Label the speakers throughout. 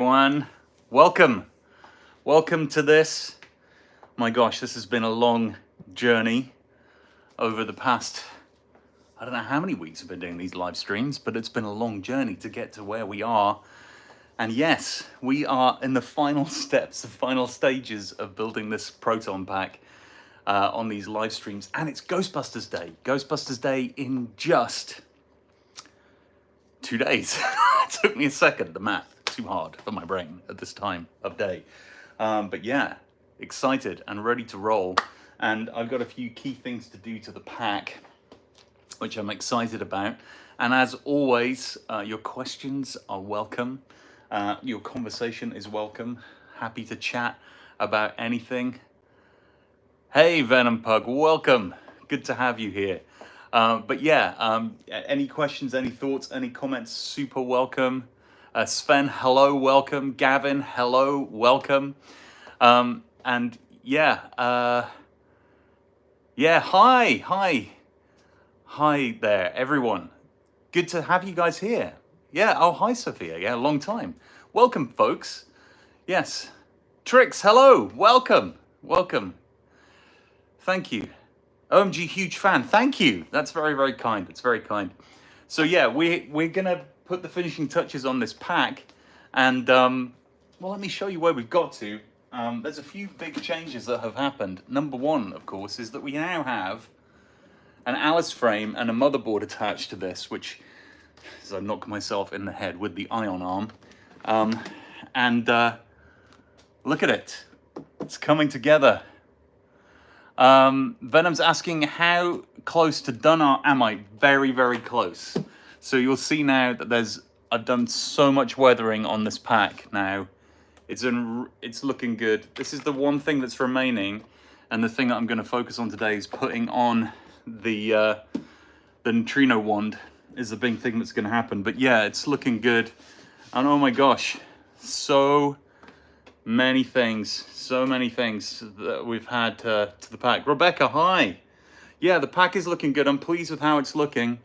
Speaker 1: Everyone, welcome to this. My gosh, this has been a long journey over the past, I don't know how many weeks I've been doing these live streams, but it's been a long journey to get to where we are. And yes, we are in the final steps, the final stages of building this Proton pack on these live streams. And it's Ghostbusters Day. Ghostbusters Day in just 2 days. It took me a second, the math. Too hard for my brain at this time of day. But yeah, excited and ready to roll. And I've got a few key things to do to the pack, which I'm excited about. And as always, your questions are welcome. Your conversation is welcome. Happy to chat about anything. Hey, Venom Pug, welcome. Good to have you here. But yeah, any questions, any thoughts, any comments, super welcome. Sven, hello, welcome. Gavin, hello, welcome. And yeah, hi there, everyone. Good to have you guys here. Yeah, oh, hi, Sophia. Yeah, long time. Welcome, folks. Yes. Trix, hello, welcome. Thank you. OMG, huge fan. Thank you. That's very, very kind. It's very kind. So yeah, we're gonna put the finishing touches on this pack, and well, let me show you where we've got to. There's a few big changes that have happened. Number one, of course, is that we now have an Alice frame and a motherboard attached to this, which is I knock myself in the head with the ion arm. And look at it. It's coming together. Venom's asking how close to done am I? Very, very close. So you'll see now that I've done so much weathering on this pack now. It's looking good. This is the one thing that's remaining, and the thing that I'm going to focus on today is putting on the neutrino wand is the big thing that's going to happen. But yeah, it's looking good. And oh my gosh, so many things that we've had to the pack. Rebecca, hi. Yeah, the pack is looking good. I'm pleased with how it's looking.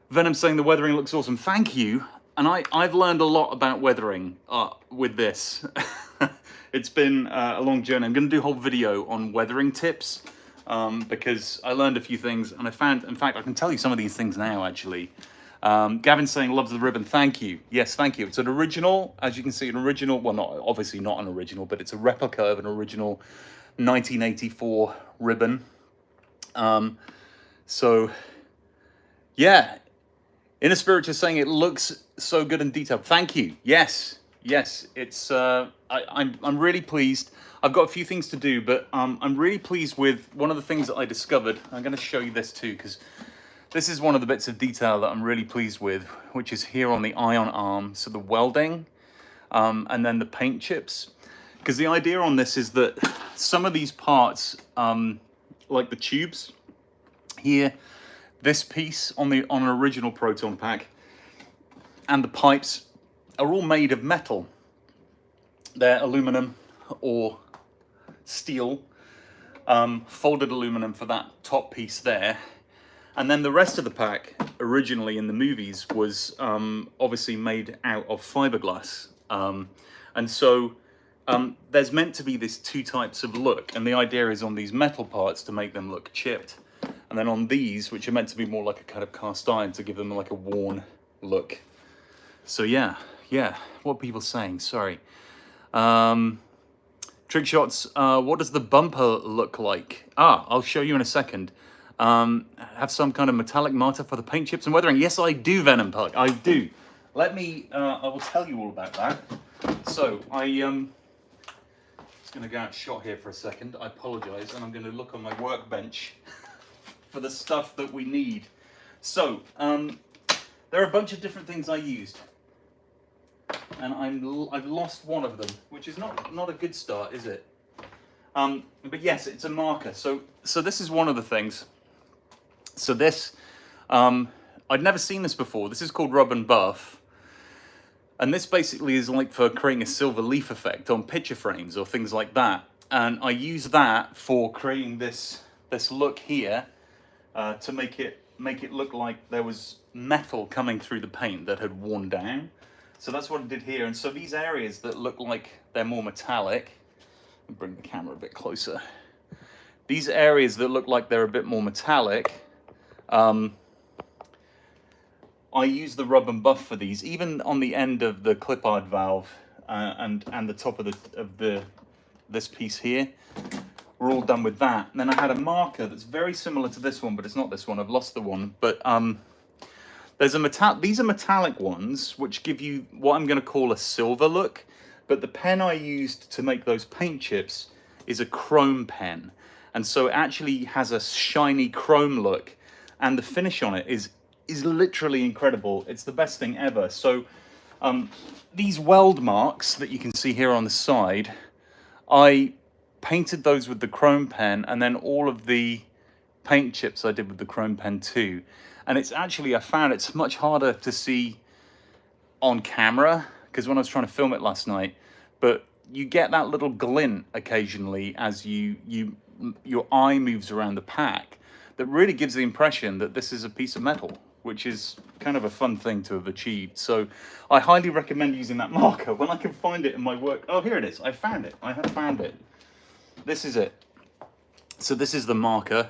Speaker 1: Venom saying the weathering looks awesome. Thank you. And I've learned a lot about weathering with this. It's been a long journey. I'm going to do a whole video on weathering tips because I learned a few things, and I found, in fact, I can tell you some of these things now, actually. Gavin saying loves the ribbon. Thank you. Yes, thank you. It's an original, as you can see, an original, well, obviously not an original, but it's a replica of an original 1984 ribbon. So yeah, Inner Spirit is saying it looks so good and detailed. Thank you. Yes, it's I'm really pleased. I've got a few things to do, but I'm really pleased with one of the things that I discovered. I'm going to show you this too, because this is one of the bits of detail that I'm really pleased with, which is here on the ion arm. So the welding, and then the paint chips. Because the idea on this is that some of these parts, like the tubes here, this piece on an original Proton pack, and the pipes are all made of metal. They're aluminum or steel, folded aluminum for that top piece there. And then the rest of the pack, originally in the movies, was obviously made out of fiberglass. And so there's meant to be this two types of look. And the idea is on these metal parts to make them look chipped. And then on these, which are meant to be more like a kind of cast iron, to give them like a worn look. So yeah, what are people saying? Sorry. Trick shots, what does the bumper look like? I'll show you in a second. Have some kind of metallic martyr for the paint chips and weathering. Yes, I do, Venom Pug. I do. Let me, I will tell you all about that. So, just going to go out shot here for a second. I apologize. And I'm going to look on my workbench for the stuff that we need. So, there are a bunch of different things I used. And I've lost one of them, which is not a good start, is it? But yes, it's a marker. So this is one of the things. So this, I'd never seen this before. This is called Rub and Buff. And this basically is like for creating a silver leaf effect on picture frames or things like that. And I use that for creating this look here to make it look like there was metal coming through the paint that had worn down. So that's what I did here. And so these areas that look like they're more metallic, I'll bring the camera a bit closer. These areas that look like they're a bit more metallic, I use the rub and buff for these, even on the end of the clip-art valve and the top of this piece here. We're all done with that. And then I had a marker that's very similar to this one, but it's not this one. I've lost the one. But these are metallic ones, which give you what I'm going to call a silver look. But the pen I used to make those paint chips is a chrome pen. And so it actually has a shiny chrome look. And the finish on it is literally incredible. It's the best thing ever. So these weld marks that you can see here on the side, I painted those with the chrome pen, and then all of the paint chips I did with the chrome pen too. And it's actually, I found it's much harder to see on camera, because when I was trying to film it last night, but you get that little glint occasionally as your eye moves around the pack that really gives the impression that this is a piece of metal, which is kind of a fun thing to have achieved. So I highly recommend using that marker when I can find it in my work. Oh, here it is. I found it. I have found it. This is it. So this is the marker.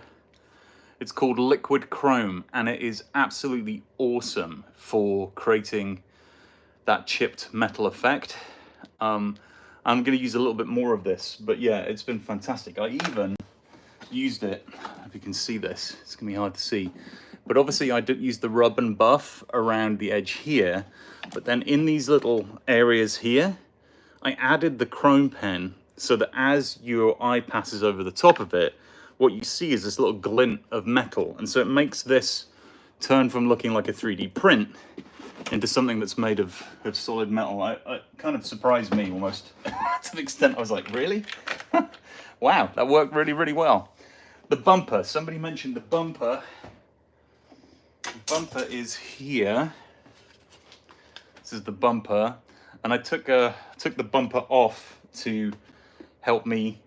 Speaker 1: It's called Liquid Chrome, and it is absolutely awesome for creating that chipped metal effect. I'm going to use a little bit more of this, but yeah, it's been fantastic. I even used it, if you can see this, it's going to be hard to see. But obviously I did use the rub and buff around the edge here, but then in these little areas here, I added the chrome pen so that as your eye passes over the top of it, what you see is this little glint of metal. And so it makes this turn from looking like a 3D print into something that's made of solid metal. It kind of surprised me almost to the extent I was like, really? Wow, that worked really, really well. The bumper, somebody mentioned the bumper. The bumper is here. This is the bumper, and I took the bumper off to help me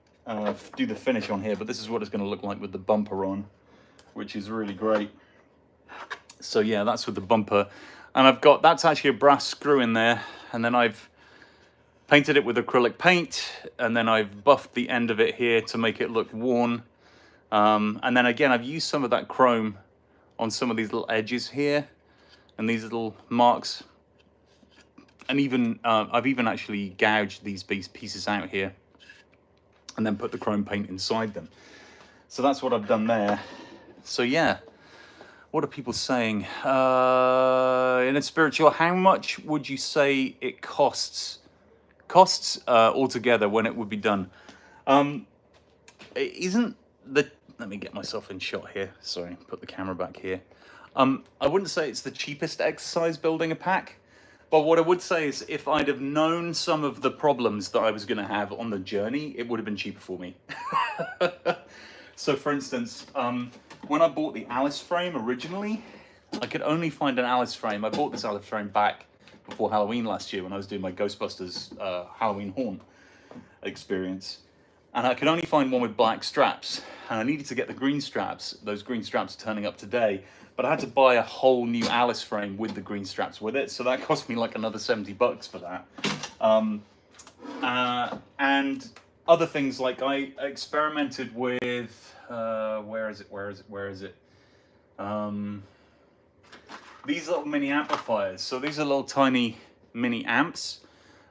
Speaker 1: do the finish on here, but this is what it's going to look like with the bumper on, which is really great. So yeah, that's with the bumper, and that's actually a brass screw in there, and then I've painted it with acrylic paint, and then I've buffed the end of it here to make it look worn, and then again I've used some of that chrome on some of these little edges here and these little marks, and even I've even actually gouged these pieces out here and then put the chrome paint inside them. So that's what I've done there. So yeah, what are people saying? In a spiritual, how much would you say it costs altogether when it would be done? Let me get myself in shot here. Sorry, put the camera back here. I wouldn't say it's the cheapest exercise building a pack, but what I would say is if I'd have known some of the problems that I was going to have on the journey, it would have been cheaper for me. So for instance, when I bought the Alice frame originally, I could only find an Alice frame. I bought this Alice frame back before Halloween last year when I was doing my Ghostbusters Halloween haunt experience. And I could only find one with black straps, and I needed to get the green straps. Those green straps are turning up today, but I had to buy a whole new Alice frame with the green straps with it, so that cost me like another $70 for that. And other things, like I experimented with, where is it? These little mini amplifiers. So these are little tiny mini amps.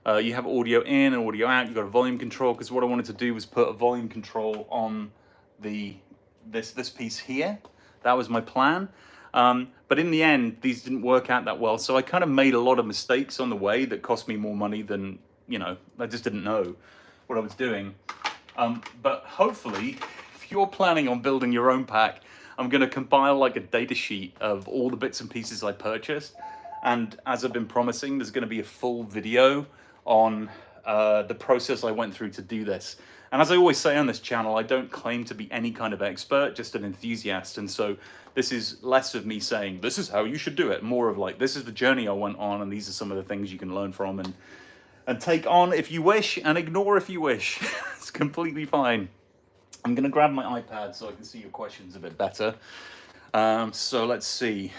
Speaker 1: You have audio in and audio out. You've got a volume control, because what I wanted to do was put a volume control on this piece here. That was my plan. But in the end, these didn't work out that well. So I kind of made a lot of mistakes on the way that cost me more money than, I just didn't know what I was doing. But hopefully, if you're planning on building your own pack, I'm going to compile like a data sheet of all the bits and pieces I purchased. And as I've been promising, there's going to be a full video on the process I went through to do this. And as I always say on this channel, I don't claim to be any kind of expert, just an enthusiast. And so this is less of me saying, this is how you should do it, more of like, this is the journey I went on, and these are some of the things you can learn from and take on if you wish, and ignore if you wish. It's completely fine. I'm going to grab my iPad so I can see your questions a bit better. So let's see.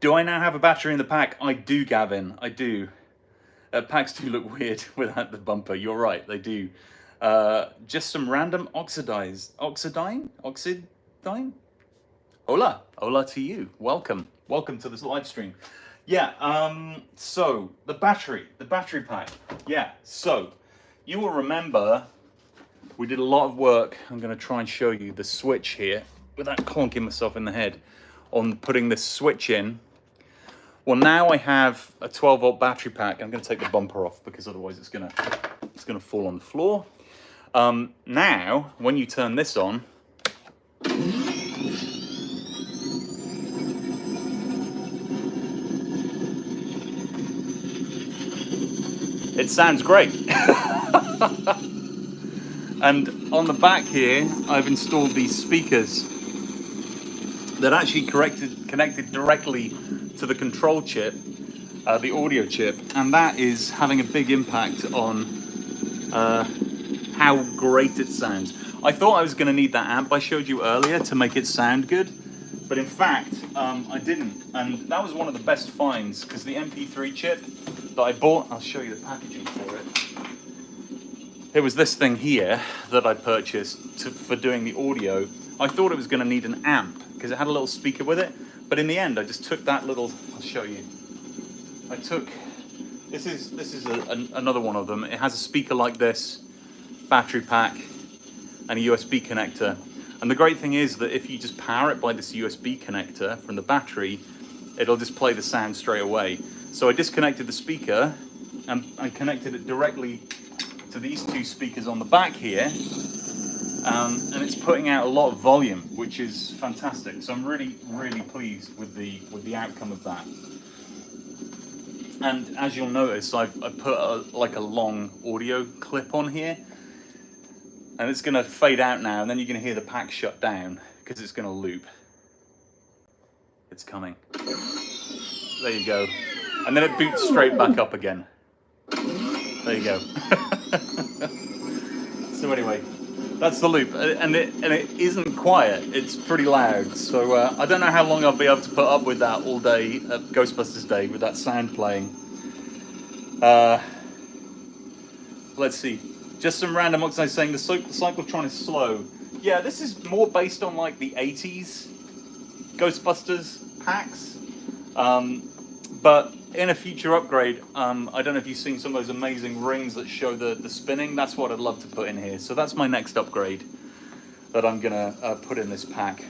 Speaker 1: Do I now have a battery in the pack? I do, Gavin. I do. Packs do look weird without the bumper. You're right, they do. Just some random oxidine? Hola to you. Welcome to this live stream. Yeah, so the battery pack. Yeah, so you will remember we did a lot of work. I'm going to try and show you the switch here without clunking myself in the head on putting this switch in. Well, now I have a 12-volt battery pack. I'm going to take the bumper off because otherwise it's going to fall on the floor. Now, when you turn this on, it sounds great. And on the back here, I've installed these speakers that actually connected directly to the control chip, the audio chip, and that is having a big impact on how great it sounds. I thought I was going to need that amp I showed you earlier to make it sound good, but in fact, I didn't. And that was one of the best finds, because the MP3 chip that I bought, I'll show you the packaging for it. It was this thing here that I purchased for doing the audio. I thought it was going to need an amp because it had a little speaker with it, but in the end I just took that little, I'll show you. This is another one of them. It has a speaker like this, battery pack, and a USB connector. And the great thing is that if you just power it by this USB connector from the battery, it'll just play the sound straight away. So I disconnected the speaker and connected it directly to these two speakers on the back here, and it's putting out a lot of volume, which is fantastic. So I'm really pleased with the outcome of that. And as you'll notice, I put like a long audio clip on here, and it's going to fade out now, and then you're going to hear the pack shut down because it's going to loop. It's coming. There you go. And then it boots straight back up again. There you go. So anyway, that's the loop, and it isn't quiet. It's pretty loud. So I don't know how long I'll be able to put up with that all day at Ghostbusters Day with that sound playing. Let's see. Just some random oxides saying the cyclotron is slow. Yeah, this is more based on like the 80s Ghostbusters packs. But in a future upgrade, I don't know if you've seen some of those amazing rings that show the spinning. That's what I'd love to put in here. So that's my next upgrade that I'm gonna put in this pack.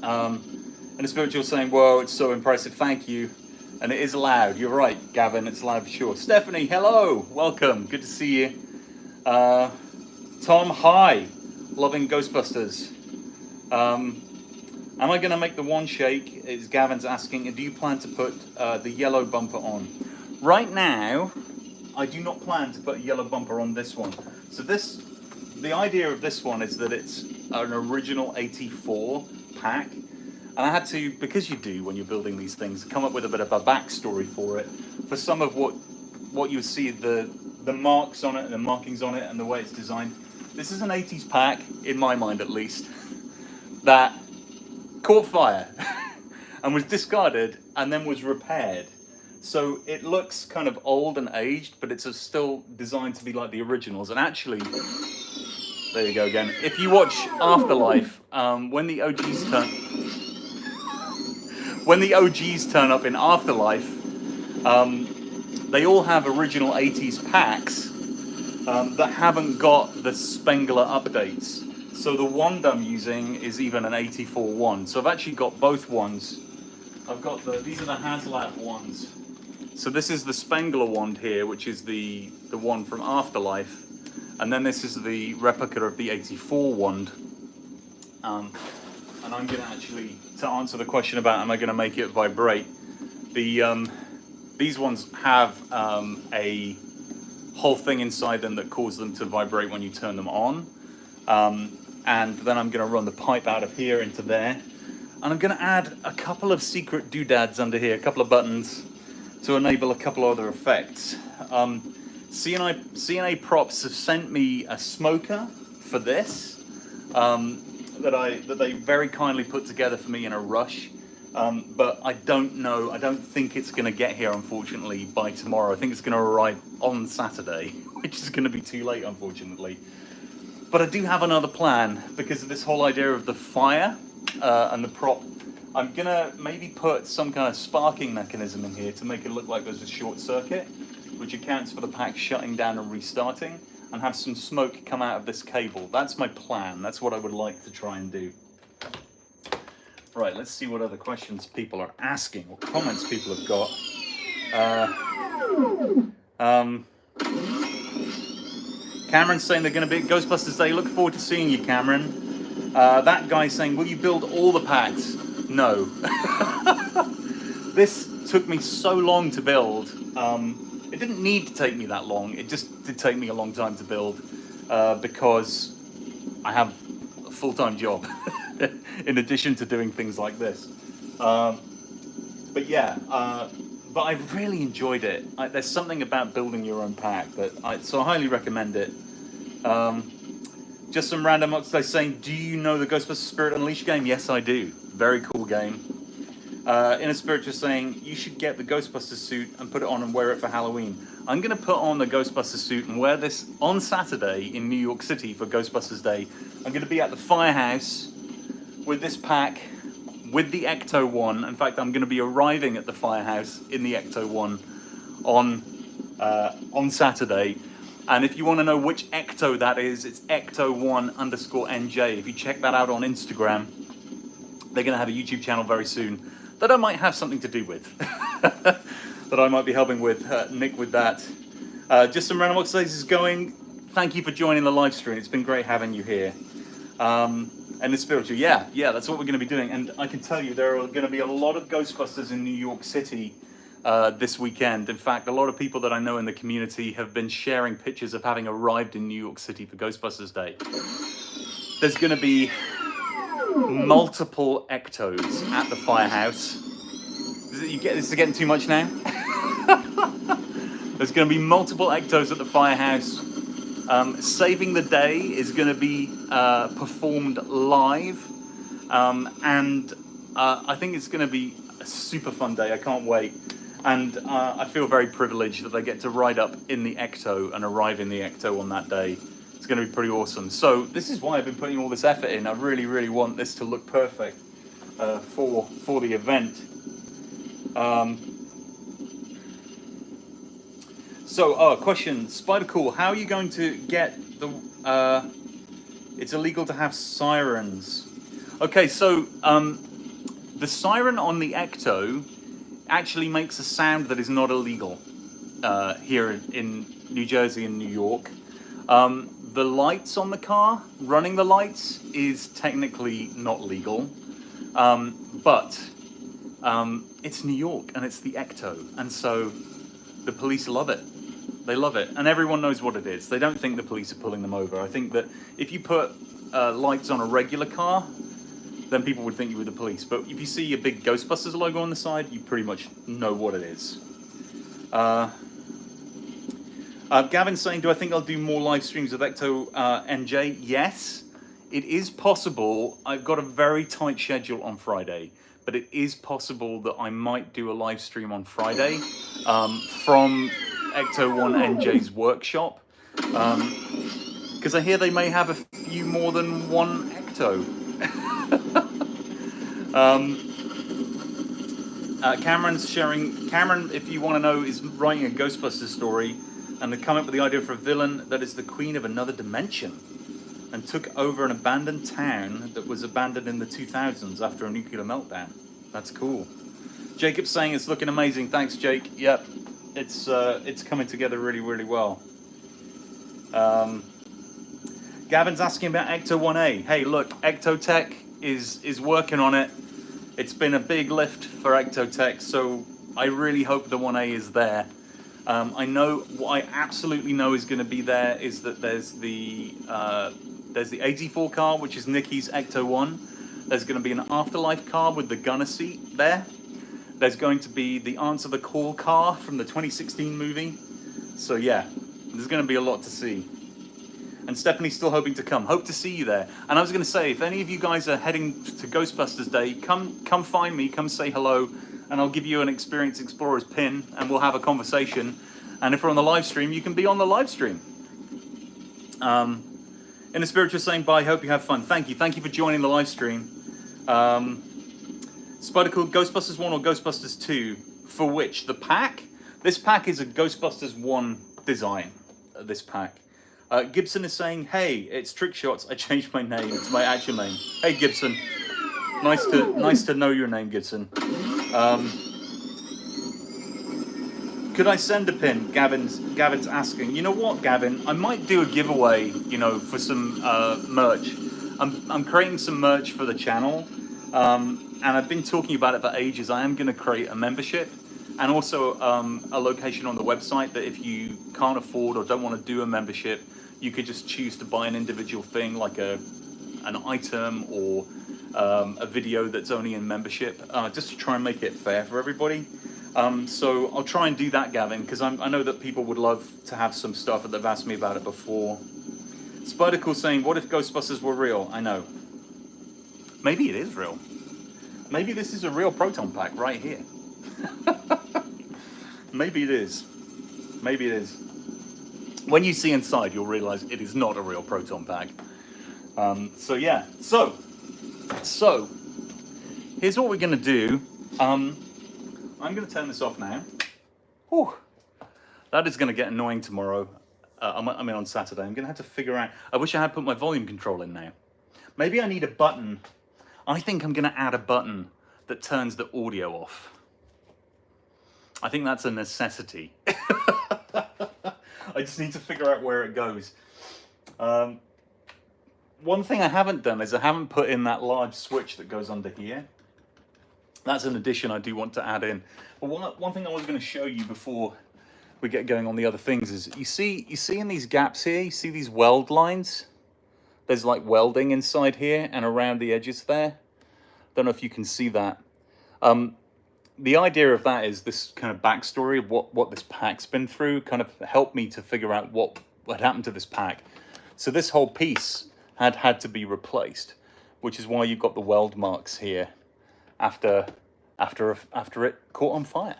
Speaker 1: And the spiritual saying, "Whoa, it's so impressive. Thank you." And it is loud. You're right, Gavin. It's loud for sure. Stephanie, hello, welcome. Good to see you. Tom, hi. Loving Ghostbusters. Am I going to make the one shake? Is Gavin's asking. And do you plan to put the yellow bumper on? Right now, I do not plan to put a yellow bumper on this one. So the idea of this one is that it's an original 84 pack. And I had to, because you do when you're building these things, come up with a bit of a backstory for it. For some of what you see, the marks on it and the markings on it and the way it's designed. This is an 80s pack, in my mind at least, that caught fire and was discarded and then was repaired. So it looks kind of old and aged, but it's still designed to be like the originals. And actually, there you go again. If you watch Afterlife, when the OGs turn up in Afterlife, they all have original 80s packs that haven't got the Spengler updates. So the wand I'm using is even an 84 wand. So I've actually got both wands. I've got these are the HasLab wands. So this is the Spengler wand here, which is the one from Afterlife. And then this is the replica of the 84 wand. And I'm going to actually, to answer the question about am I going to make it vibrate, these ones have a whole thing inside them that causes them to vibrate when you turn them on. And then I'm going to run the pipe out of here into there. And I'm going to add a couple of secret doodads under here, a couple of buttons to enable a couple of other effects. CNA Props have sent me a smoker for this that they very kindly put together for me in a rush. But I don't know. I don't think it's going to get here, unfortunately, by tomorrow. I think it's going to arrive on Saturday, which is going to be too late, unfortunately. But I do have another plan because of this whole idea of the fire and the prop. I'm going to maybe put some kind of sparking mechanism in here to make it look like there's a short circuit, which accounts for the pack shutting down and restarting, and have some smoke come out of this cable. That's my plan. That's what I would like to try and do. Right, let's see what other questions people are asking, or comments people have got. Cameron's saying they're going to be at Ghostbusters Day. Look forward to seeing you, Cameron. That guy saying, will you build all the packs? No. This took me so long to build. It didn't need to take me that long. It just did take me a long time to build because I have a full-time job in addition to doing things like this. But yeah, but I really enjoyed it. There's something about building your own pack so I highly recommend it. Just some random guys saying, do you know the Ghostbusters Spirit Unleashed game? Yes, I do. Very cool game. Inner Spirit just saying, you should get the Ghostbusters suit and put it on and wear it for Halloween. I'm going to put on the Ghostbusters suit and wear this on Saturday in New York City for Ghostbusters Day. I'm going to be at the firehouse with this pack, with the Ecto one. In fact, I'm going to be arriving at the firehouse in the Ecto one on Saturday. And if you want to know which Ecto that is, it's Ecto1_NJ. If you check that out on Instagram, they're going to have a YouTube channel very soon that I might have something to do with. That I might be helping with Nick with that. Just some random exercises going. Thank you for joining the live stream. It's been great having you here. And the spiritual, yeah, that's what we're going to be doing. And I can tell you there are going to be a lot of Ghostbusters in New York City this weekend. In fact, a lot of people that I know in the community have been sharing pictures of having arrived in New York City for Ghostbusters Day. There's going to be multiple Ectos at the firehouse. This is getting too much now? There's going to be multiple Ectos at the firehouse. Saving the Day is going to be performed live, and I think it's going to be a super fun day. I can't wait, and I feel very privileged that I get to ride up in the Ecto and arrive in the Ecto on that day. It's going to be pretty awesome. So this is why I've been putting all this effort in. I really, really want this to look perfect for the event. So, question, Spider-Cool, how are you going to get the, it's illegal to have sirens. Okay, so, the siren on the Ecto actually makes a sound that is not illegal, here in New Jersey and New York. The lights on the car, running the lights, is technically not legal, but it's New York and it's the Ecto, and so the police love it. They love it, and everyone knows what it is. They don't think the police are pulling them over. I think that if you put lights on a regular car, then people would think you were the police. But if you see a big Ghostbusters logo on the side, you pretty much know what it is. Gavin's saying, do I think I'll do more live streams with Ecto NJ? Yes, it is possible. I've got a very tight schedule on Friday, but it is possible that I might do a live stream on Friday from Ecto1NJ's workshop, because I hear they may have a few more than one Ecto. Cameron's sharing. Cameron, if you want to know, is writing a Ghostbusters story, and they come up with the idea for a villain that is the queen of another dimension and took over an abandoned town that was abandoned in the 2000s after a nuclear meltdown. That's cool. Jacob's saying it's looking amazing. Thanks, Jake. Yep, it's coming together really, really well. Gavin's asking about Ecto 1A. Hey, look, Ectotech is working on it. It's been a big lift for Ectotech, so I really hope the 1A is there. I know what I absolutely know is going to be there is that there's the 84 car, which is Nikki's Ecto 1. There's going to be an Afterlife car with the gunner seat there. There's going to be the Answer the Call car from the 2016 movie. So yeah, there's going to be a lot to see. And Stephanie's still hoping to come. Hope to see you there. And I was going to say, if any of you guys are heading to Ghostbusters Day, come find me, come say hello, and I'll give you an Experience Explorers pin, and we'll have a conversation. And if we're on the live stream, you can be on the live stream. In the spirit, just saying bye. Hope you have fun. Thank you. Thank you for joining the live stream. Spider called Ghostbusters 1 or Ghostbusters 2? For which? The pack? This pack is a Ghostbusters 1 design. This pack. Gibson is saying, hey, it's Trick Shots. I changed my name. It's my actual name. Hey, Gibson. Nice to know your name, Gibson. Could I send a pin? Gavin's asking. You know what, Gavin? I might do a giveaway, you know, for some merch. I'm creating some merch for the channel. And I've been talking about it for ages. I am going to create a membership. And also a location on the website that if you can't afford or don't want to do a membership, you could just choose to buy an individual thing like an item or a video that's only in membership, just to try and make it fair for everybody. So I'll try and do that, Gavin, because I know that people would love to have some stuff that they've asked me about it before. Spidercool saying, what if Ghostbusters were real? I know. Maybe it is real. Maybe this is a real Proton pack right here. Maybe it is. Maybe it is. When you see inside, you'll realize it is not a real Proton pack. So yeah. So here's what we're gonna do. I'm gonna turn this off now. Whew. That is gonna get annoying tomorrow. I mean on Saturday. I'm gonna have to figure out. I wish I had put my volume control in now. Maybe I need a button. I think I'm gonna add a button that turns the audio off. I think that's a necessity. I just need to figure out where it goes. One thing I haven't done is I haven't put in that large switch that goes under here. That's an addition I do want to add in. But one thing I was going to show you before we get going on the other things is you see in these gaps here, you see these weld lines? There's like welding inside here and around the edges there. Don't know if you can see that. The idea of that is this kind of backstory of what this pack's been through, kind of helped me to figure out what happened to this pack. So this whole piece had to be replaced, which is why you've got the weld marks here after it caught on fire.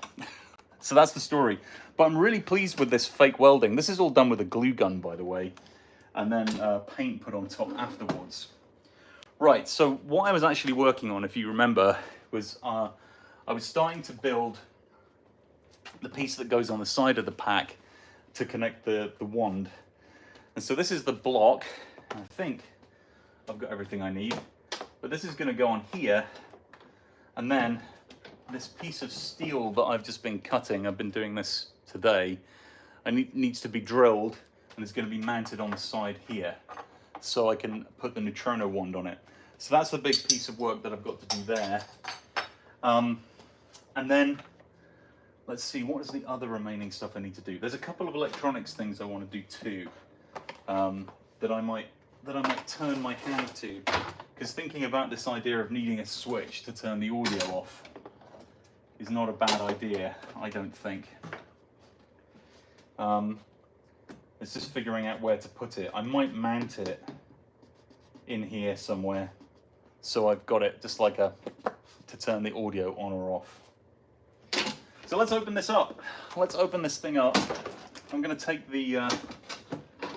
Speaker 1: So that's the story. But I'm really pleased with this fake welding. This is all done with a glue gun, by the way, and then paint put on top afterwards. Right, so what I was actually working on, if you remember, was I was starting to build the piece that goes on the side of the pack to connect the wand. And so this is the block. I think I've got everything I need. But this is going to go on here. And then this piece of steel that I've just been cutting, I've been doing this today, needs to be drilled and it's going to be mounted on the side here. So I can put the neutrino wand on it. So that's the big piece of work that I've got to do there. And then, let's see, what is the other remaining stuff I need to do? There's a couple of electronics things I want to do too, that I might turn my hand to. Because thinking about this idea of needing a switch to turn the audio off is not a bad idea, I don't think. It's just figuring out where to put it. I might mount it in here somewhere, so I've got it just like to turn the audio on or off. So let's open this up. Let's open this thing up. I'm going to take the...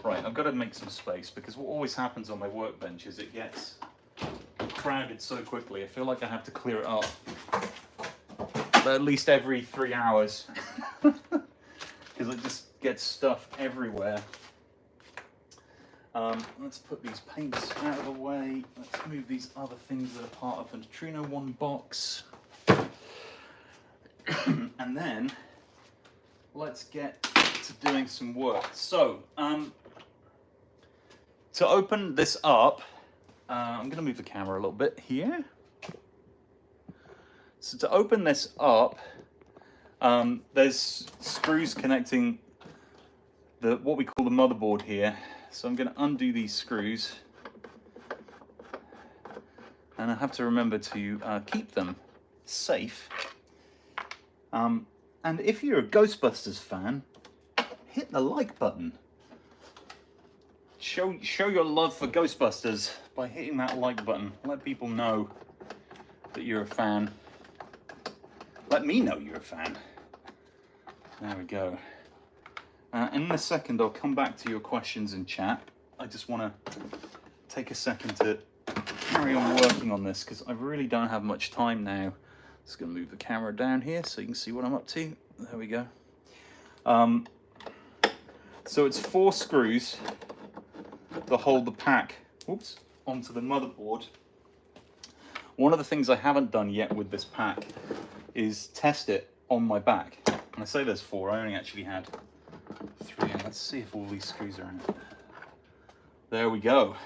Speaker 1: right, I've got to make some space because what always happens on my workbench is it gets crowded so quickly. I feel like I have to clear it up at least every 3 hours because it just gets stuff everywhere. Let's put these paints out of the way. Let's move these other things that are part of the neutrino wand box. And then let's get to doing some work. So to open this up, I'm going to move the camera a little bit here. So to open this up, there's screws connecting what we call the motherboard here. So I'm going to undo these screws, and I have to remember to keep them safe. And if you're a Ghostbusters fan, hit the like button. show your love for Ghostbusters by hitting that like button. Let people know that you're a fan. Let me know you're a fan. There we go. In a second, I'll come back to your questions in chat. I just want to take a second to carry on working on this because I really don't have much time now. Just going to move the camera down here so you can see what I'm up to. There we go. So it's 4 screws that hold the pack, oops, onto the motherboard. One of the things I haven't done yet with this pack is test it on my back. And I say there's 4, I only actually had 3. And let's see if all these screws are in it. There we go.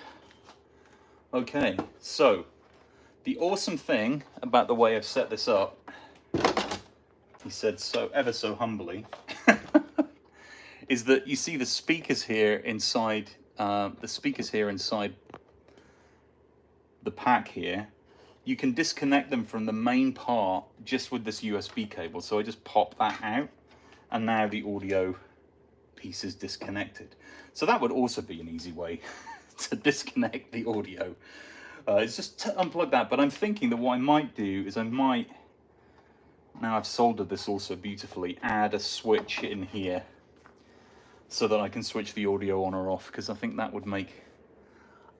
Speaker 1: Okay, so the awesome thing about the way I've set this up, he said so ever so humbly, is that you see the speakers here inside the pack here. You can disconnect them from the main part just with this USB cable. So I just pop that out and now the audio piece is disconnected. So that would also be an easy way to disconnect the audio. It's just to unplug that, but I'm thinking that what I might do is I might, now I've soldered this also beautifully, add a switch in here so that I can switch the audio on or off, because I think that would make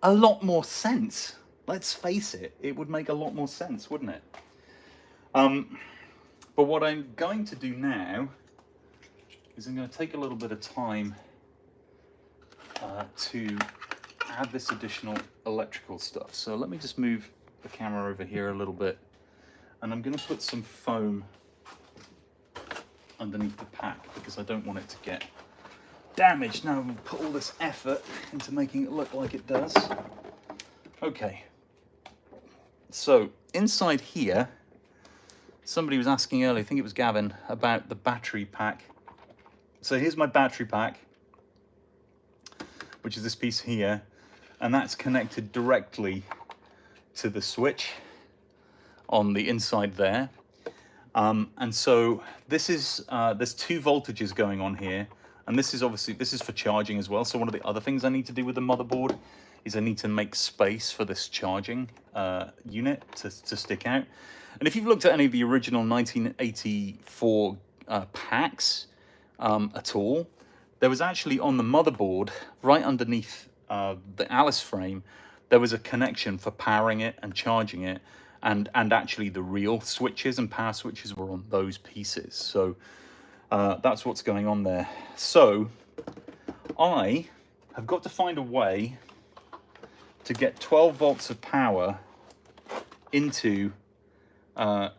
Speaker 1: a lot more sense. Let's face it, it would make a lot more sense, wouldn't it? But what I'm going to do now is I'm going to take a little bit of time to add this additional electrical stuff. So let me just move the camera over here a little bit, and I'm going to put some foam underneath the pack because I don't want it to get damaged. Now we'll put all this effort into making it look like it does. Okay. So inside here, somebody was asking earlier, I think it was Gavin, about the battery pack. So here's my battery pack, which is this piece here, and that's connected directly to the switch on the inside there. And so this is, there's 2 voltages going on here, and this is obviously, this is for charging as well. So one of the other things I need to do with the motherboard is I need to make space for this charging unit to stick out. And if you've looked at any of the original 1984 packs at all, there was actually on the motherboard, right underneath the Alice frame, there was a connection for powering it and charging it, and actually the real switches and power switches were on those pieces. So that's what's going on there. So I have got to find a way to get 12 volts of power into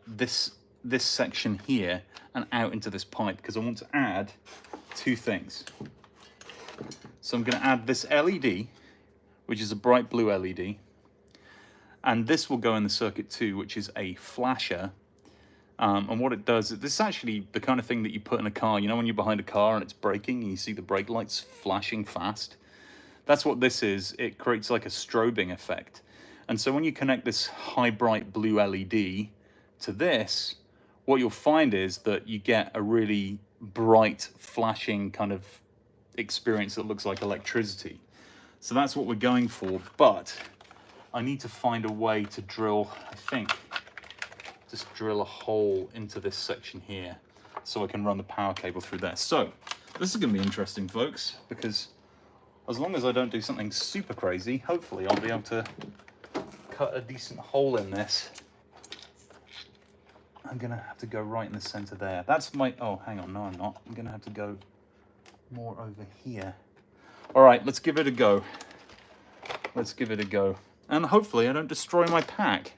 Speaker 1: this section here and out into this pipe, because I want to add 2 things. So I'm going to add this LED, which is a bright blue LED, and this will go in the circuit too, which is a flasher. And what it does, this is actually the kind of thing that you put in a car. You know when you're behind a car and it's braking and you see the brake lights flashing fast? That's what this is. It creates like a strobing effect. And so when you connect this high bright blue LED to this, what you'll find is that you get a really bright flashing kind of experience that looks like electricity. So that's what we're going for, but I need to find a way to drill, I think, just drill a hole into this section here so I can run the power cable through there. So this is going to be interesting, folks, because as long as I don't do something super crazy, hopefully I'll be able to cut a decent hole in this. I'm going to have to go right in the center there. That's my, oh, hang on, no I'm not. I'm going to have to go more over here. All right, let's give it a go. Let's give it a go. And hopefully I don't destroy my pack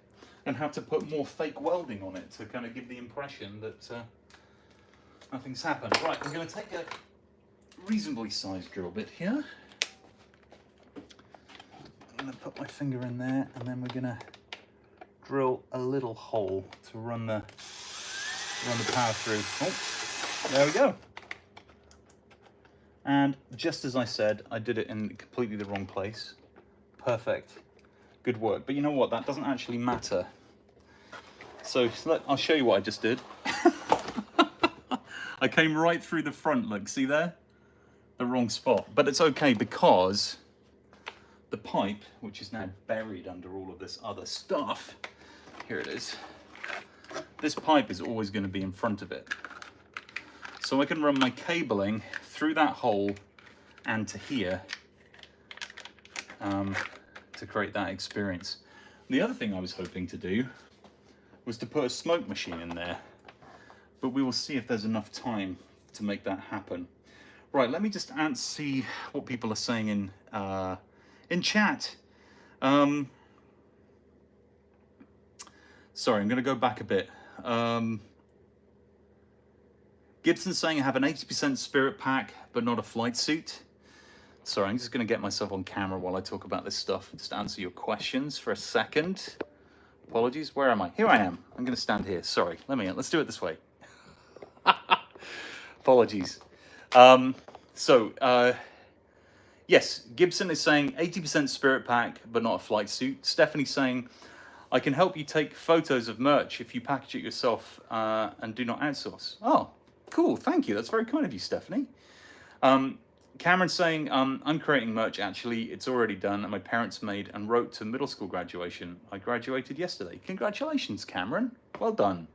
Speaker 1: and have to put more fake welding on it to kind of give the impression that nothing's happened. Right, I'm going to take a reasonably sized drill bit here. I'm going to put my finger in there, and then we're going to drill a little hole to run the power through. Oh, there we go. And just as I said, I did it in completely the wrong place. Perfect. Good work. But you know what? That doesn't actually matter. So I'll show you what I just did. I came right through the front, look, see there? The wrong spot. But it's okay because the pipe, which is now buried under all of this other stuff, here it is, this pipe is always going to be in front of it. So I can run my cabling through that hole and to here to create that experience. The other thing I was hoping to do was to put a smoke machine in there, but we will see if there's enough time to make that happen. Right, let me just see what people are saying in chat. Sorry, I'm going to go back a bit. Gibson's saying I have an 80% spirit pack, but not a flight suit. Sorry, I'm just going to get myself on camera while I talk about this stuff. Just answer your questions for a second. Apologies, where am I? Here I am. I'm going to stand here. Sorry, let's do it this way. Apologies. Yes, Gibson is saying 80% spirit pack, but not a flight suit. Stephanie's saying, I can help you take photos of merch if you package it yourself and do not outsource. Oh, cool. Thank you. That's very kind of you, Stephanie. Cameron's saying, I'm creating merch, actually. It's already done, and my parents made and wrote to middle school graduation. I graduated yesterday. Congratulations, Cameron. Well done.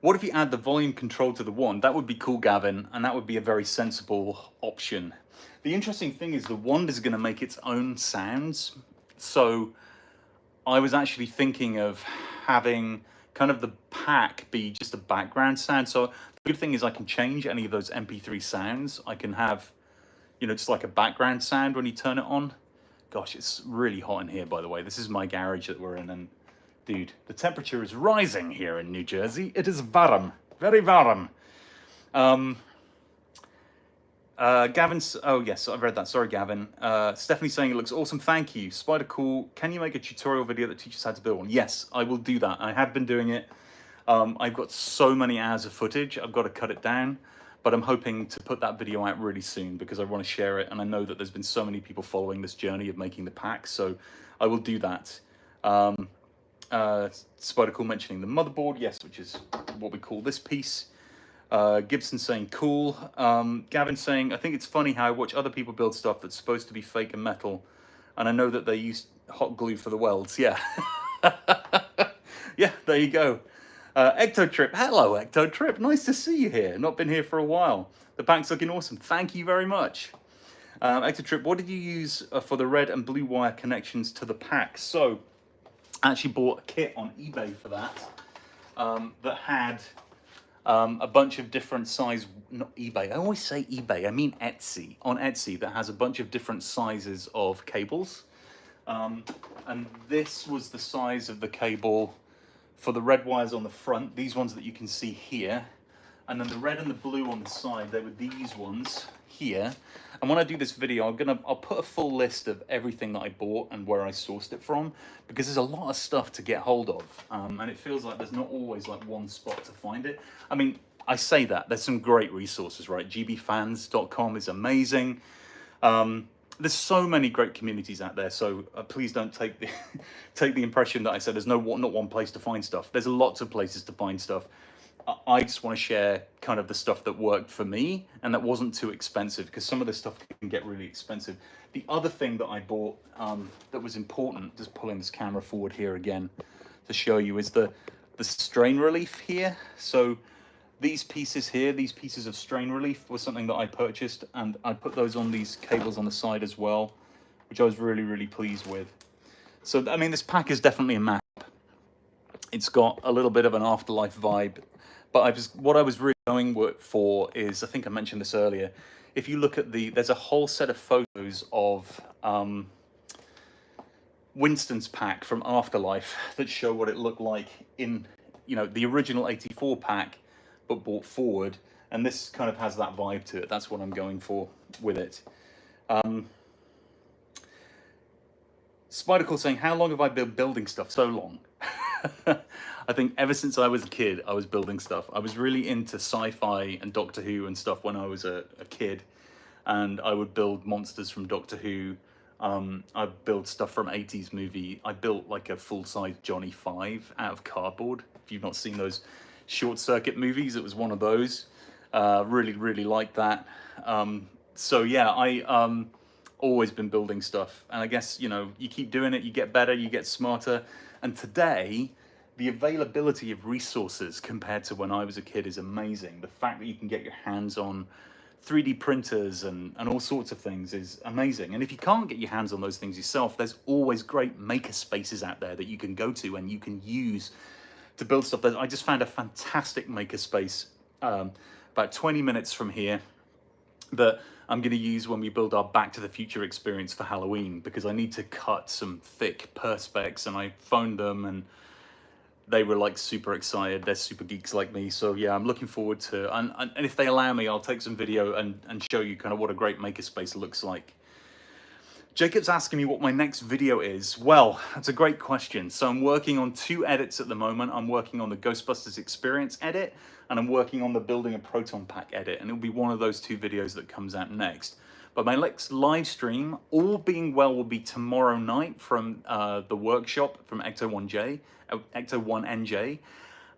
Speaker 1: What if you add the volume control to the wand? That would be cool, Gavin, and that would be a very sensible option. The interesting thing is the wand is going to make its own sounds. So I was actually thinking of having kind of the pack be just a background sound. So the good thing is I can change any of those MP3 sounds. I can have, you know, just like a background sound when you turn it on. Gosh, it's really hot in here, by the way. This is my garage that we're in, and dude, the temperature is rising here in New Jersey. It is warm, very warm. Gavin's, oh yes, I've read that. Sorry, Gavin. Stephanie's saying it looks awesome. Thank you. Spider cool. Can you make a tutorial video that teaches how to build one? Yes, I will do that. I have been doing it. I've got so many hours of footage. I've got to cut it down, but I'm hoping to put that video out really soon because I want to share it. And I know that there's been so many people following this journey of making the pack. So I will do that. Spider cool mentioning the motherboard. Yes, which is what we call this piece. Gibson saying cool. Gavin saying, I think it's funny how I watch other people build stuff that's supposed to be fake and metal, and I know that they use hot glue for the welds. Yeah. Yeah, there you go. Ectotrip, hello Ectotrip, nice to see you here. Not been here for a while. The pack's looking awesome. Thank you very much. Ectotrip, what did you use for the red and blue wire connections to the pack? So I actually bought a kit on eBay for that, that had a bunch of different size, not eBay, I always say eBay, I mean Etsy, on Etsy, that has a bunch of different sizes of cables. And this was the size of the cable for the red wires on the front, these ones that you can see here. And then the red and the blue on the side, they were these ones here. And when I do this video, I'll put a full list of everything that I bought and where I sourced it from, because there's a lot of stuff to get hold of. And it feels like there's not always like one spot to find it. I mean, I say that, there's some great resources, right? gbfans.com is amazing. There's so many great communities out there, so please don't take the impression that I said there's not one place to find stuff. There's lots of places to find stuff. I just want to share kind of the stuff that worked for me and that wasn't too expensive, because some of this stuff can get really expensive. The other thing that I bought that was important, just pulling this camera forward here again to show you, is the strain relief here. So these pieces here, these pieces of strain relief, was something that I purchased, and I put those on these cables on the side as well, which I was really, really pleased with. So, I mean, this pack is definitely a map. It's got a little bit of an afterlife vibe. But what I was really going for is, I think I mentioned this earlier, if you look at there's a whole set of photos of Winston's pack from Afterlife that show what it looked like in, you know, the original 84 pack, but brought forward. And this kind of has that vibe to it. That's what I'm going for with it. Spidercall saying, how long have I been building stuff? So long. I think ever since I was a kid, I was building stuff. I was really into sci-fi and Doctor Who and stuff when I was a kid. And I would build monsters from Doctor Who. I'd build stuff from 80s movie. I built like a full-size Johnny 5 out of cardboard. If you've not seen those Short Circuit movies, it was one of those. Really, really liked that. So yeah, I always been building stuff, and I guess, you know, you keep doing it, you get better, you get smarter. And today, the availability of resources compared to when I was a kid is amazing. The fact that you can get your hands on 3D printers and all sorts of things is amazing. And if you can't get your hands on those things yourself, there's always great maker spaces out there that you can go to and you can use to build stuff. I just found a fantastic maker space about 20 minutes from here that I'm going to use when we build our Back to the Future experience for Halloween, because I need to cut some thick perspex, and I phoned them and they were like super excited. They're super geeks like me. So yeah, I'm looking forward to, and if they allow me, I'll take some video and show you kind of what a great makerspace looks like. Jacob's asking me what my next video is. Well, that's a great question. So I'm working on 2 edits at the moment. I'm working on the Ghostbusters experience edit, and I'm working on the building a Proton pack edit, and it'll be one of those 2 videos that comes out next. But my next live stream, all being well, will be tomorrow night from the workshop from Ecto1NJ.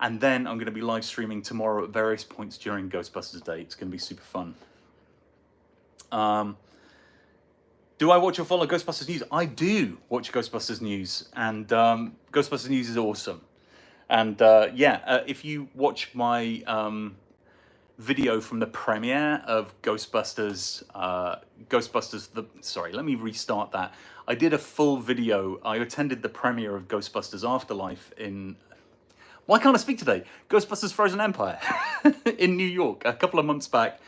Speaker 1: And then I'm going to be live streaming tomorrow at various points during Ghostbusters Day. It's going to be super fun. Do I watch or follow Ghostbusters news? I do watch Ghostbusters news, and Ghostbusters news is awesome. And if you watch my video from the premiere of Ghostbusters, sorry, let me restart that. I did a full video. I attended the premiere of Ghostbusters Afterlife in, why can't I speak today? Ghostbusters Frozen Empire in New York a couple of months back.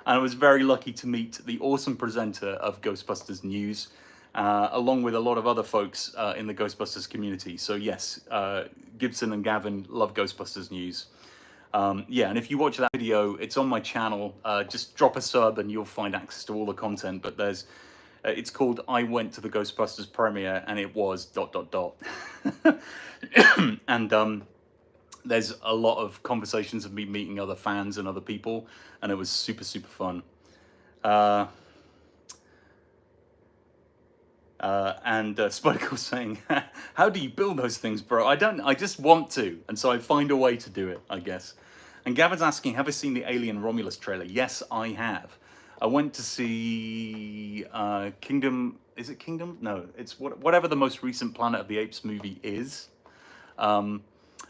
Speaker 1: And I was very lucky to meet the awesome presenter of Ghostbusters News, along with a lot of other folks in the Ghostbusters community. So yes, Gibson and Gavin love Ghostbusters News. Yeah, and if you watch that video, it's on my channel. Just drop a sub and you'll find access to all the content. But there's, it's called I Went to the Ghostbusters Premiere, and it was ... And there's a lot of conversations of me meeting other fans and other people, and it was super, super fun. Spike saying, how do you build those things, bro? I just want to, and so I find a way to do it, I guess. And Gavin's asking, have I seen the Alien Romulus trailer? Yes, I have. I went to see Kingdom, is it Kingdom? No, it's whatever the most recent Planet of the Apes movie is.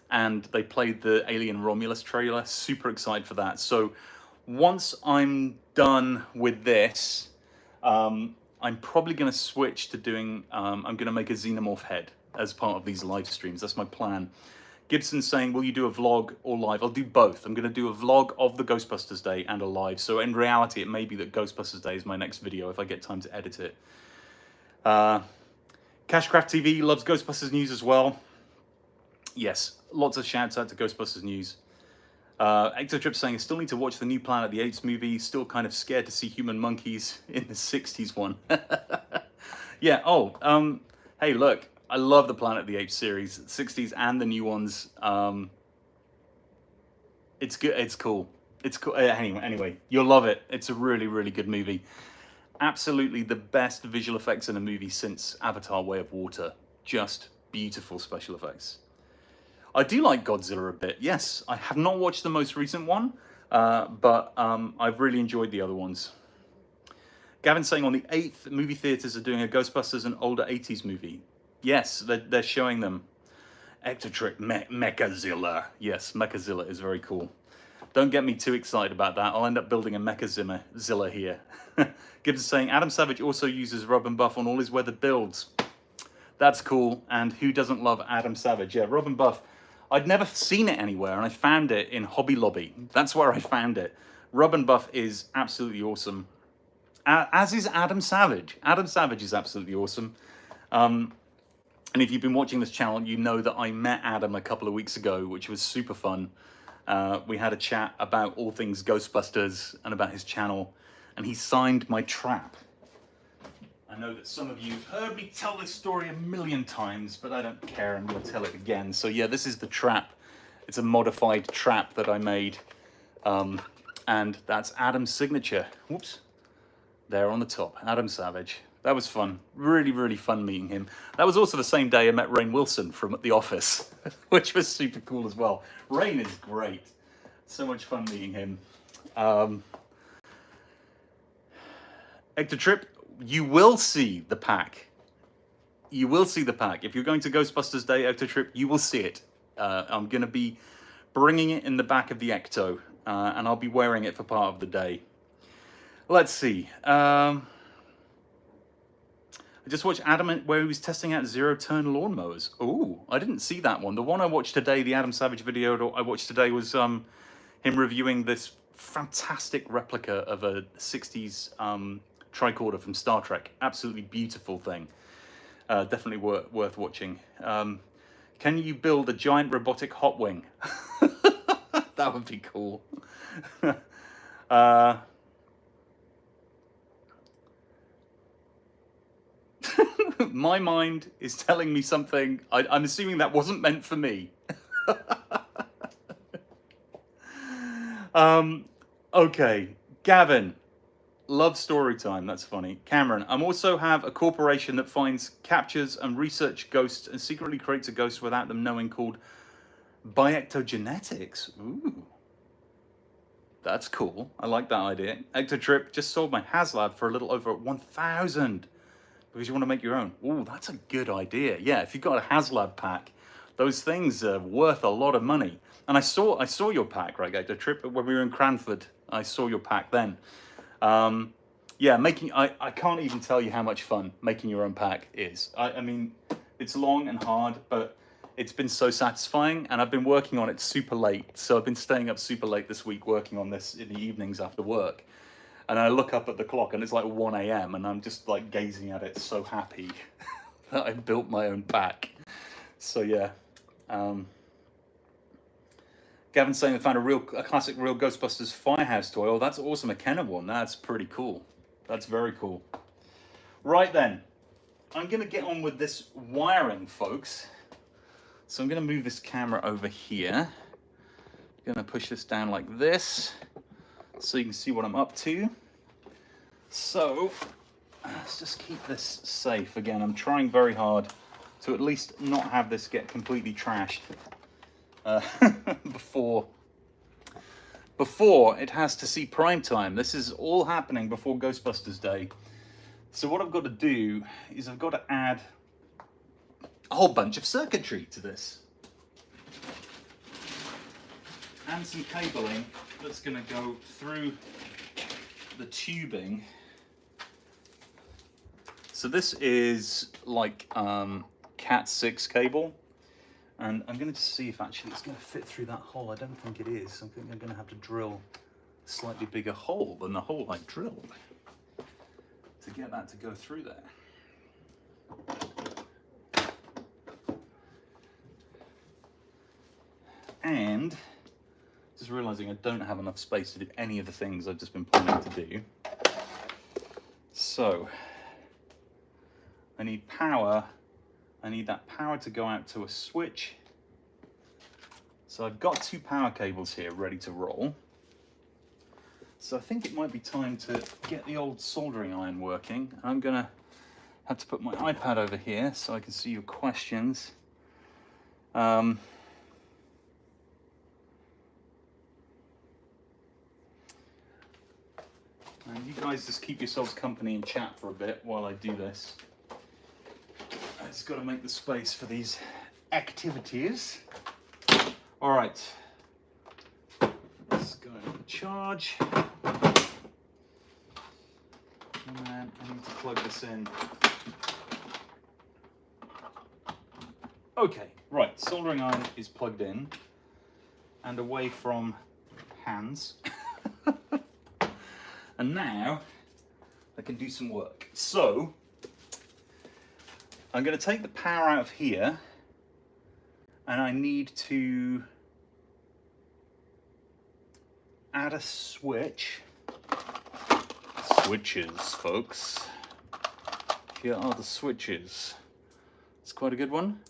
Speaker 1: And they played the Alien Romulus trailer. Super excited for that. So once I'm done with this, I'm probably going to switch to doing, I'm going to make a Xenomorph head as part of these live streams. That's my plan. Gibson's saying, will you do a vlog or live? I'll do both. I'm going to do a vlog of the Ghostbusters Day and a live. So in reality, it may be that Ghostbusters Day is my next video if I get time to edit it. Cashcraft TV loves Ghostbusters News as well. Yes, lots of shouts out to Ghostbusters News. Ectotrip saying, I still need to watch the new Planet of the Apes movie. Still kind of scared to see human monkeys in the 60s one. Yeah, hey, look, I love the Planet of the Apes series, 60s and the new ones. It's good, it's cool. It's cool. Anyway, you'll love it. It's a really, really good movie. Absolutely the best visual effects in a movie since Avatar: Way of Water. Just beautiful special effects. I do like Godzilla a bit. Yes, I have not watched the most recent one, but I've really enjoyed the other ones. Gavin's saying on the 8th, movie theaters are doing a Ghostbusters and older 80s movie. Yes, they're showing them. Ectotrick Mechazilla. Yes, Mechazilla is very cool. Don't get me too excited about that. I'll end up building a Mechazilla here. Gibbs is saying, Adam Savage also uses rub and buff on all his weathered builds. That's cool, and who doesn't love Adam Savage? Yeah, rub and buff. I'd never seen it anywhere, and I found it in Hobby Lobby. That's where I found it. Rub and buff is absolutely awesome. As is Adam Savage. Adam Savage is absolutely awesome. And if you've been watching this channel, you know that I met Adam a couple of weeks ago, which was super fun. We had a chat about all things Ghostbusters and about his channel, and he signed my trap. I know that some of you have heard me tell this story a million times, but I don't care. I'm going to tell it again. So yeah, this is the trap. It's a modified trap that I made. And that's Adam's signature. Whoops. There on the top, Adam Savage. That was fun. Really, really fun meeting him. That was also the same day I met Rainn Wilson from The Office, which was super cool as well. Rainn is great. So much fun meeting him. Hector Trip, you will see the pack. You will see the pack. If you're going to Ghostbusters Day Ecto Trip, you will see it. I'm going to be bringing it in the back of the Ecto, and I'll be wearing it for part of the day. Let's see. I just watched Adam where he was testing out zero-turn lawnmowers. Ooh, I didn't see that one. The one I watched today, the Adam Savage video I watched today, was him reviewing this fantastic replica of a 60s tricorder from Star Trek. Absolutely beautiful thing. Definitely worth watching. Can you build a giant robotic hot wing? That would be cool. My mind is telling me something. I'm assuming that wasn't meant for me. Okay, Gavin. Love story time, that's funny. Cameron, I also have a corporation that finds, captures, and research ghosts and secretly creates a ghost without them knowing, called Biectogenetics. Ooh. That's cool. I like that idea. Ectotrip just sold my HasLab for a little over 1,000 because you want to make your own. Ooh, that's a good idea. Yeah, if you've got a HasLab pack, those things are worth a lot of money. And I saw your pack, right, Ectotrip, when we were in Cranford. I saw your pack then. Yeah, I can't even tell you how much fun making your own pack is. I mean, it's long and hard, but it's been so satisfying, and I've been working on it super late. So I've been staying up super late this week working on this in the evenings after work. And I look up at the clock and it's like 1 a.m. and I'm just like gazing at it, so happy that I've built my own pack. So yeah. Gavin's saying they found a classic real Ghostbusters firehouse toy. Oh, that's awesome. A Kenner one. That's pretty cool. That's very cool. Right then. I'm going to get on with this wiring, folks. So I'm going to move this camera over here. I'm going to push this down like this so you can see what I'm up to. So let's just keep this safe. Again, I'm trying very hard to at least not have this get completely trashed. Before it has to see prime time. This is all happening before Ghostbusters Day. So what I've got to do is I've got to add a whole bunch of circuitry to this. And some cabling that's going to go through the tubing. So this is like Cat 6 cable. And I'm going to see if actually it's going to fit through that hole. I don't think it is. I think I'm going to have to drill a slightly bigger hole than the hole I drilled to get that to go through there. And just realizing I don't have enough space to do any of the things I've just been planning to do. So I need power. I need that power to go out to a switch. So I've got 2 power cables here ready to roll. So I think it might be time to get the old soldering iron working. I'm gonna have to put my iPad over here so I can see your questions. And you guys just keep yourselves company and chat for a bit while I do this. I just got to make the space for these activities. All right, let's go and charge. And then I need to plug this in. Okay, right, soldering iron is plugged in and away from hands. And now I can do some work. So I'm going to take the power out of here, and I need to add a switch. Switches, folks. Here are the switches. It's quite a good one.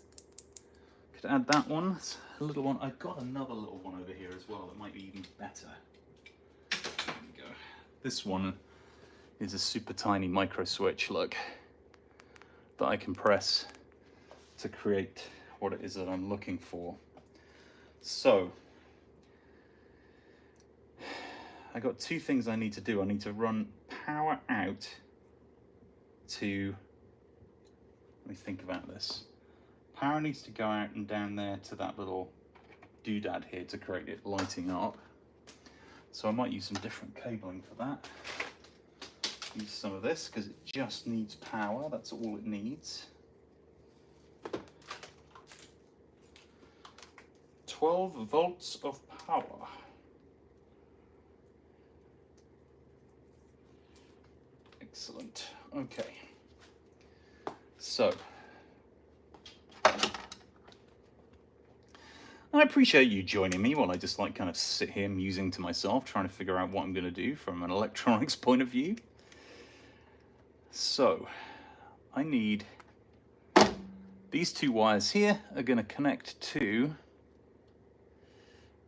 Speaker 1: Could add that one. It's a little one. I've got another little one over here as well that might be even better. There we go. This one is a super tiny micro switch, look, that I can press to create what it is that I'm looking for. So I got 2 things I need to do. I need to run power out to, let me think about this. Power needs to go out and down there to that little doodad here to create it lighting up. So I might use some different cabling for that. Use some of this because it just needs power, that's all it needs. 12 volts of power. Excellent. Okay. So, I appreciate you joining me while I just like kind of sit here musing to myself, trying to figure out what I'm going to do from an electronics point of view. So, I need these two wires here are going to connect to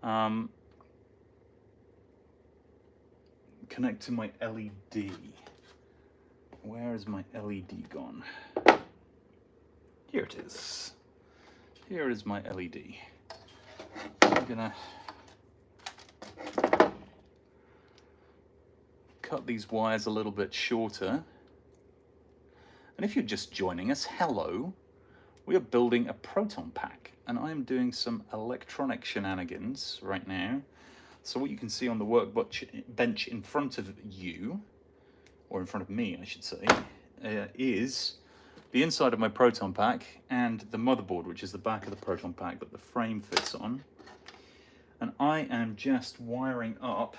Speaker 1: my LED. Where is my LED gone? Here it is. Here is my LED. I'm gonna cut these wires a little bit shorter. And if you're just joining us, hello. We are building a proton pack, and I am doing some electronic shenanigans right now. So what you can see on the workbench in front of you, or in front of me, I should say, is the inside of my proton pack and the motherboard, which is the back of the proton pack that the frame fits on. And I am just wiring up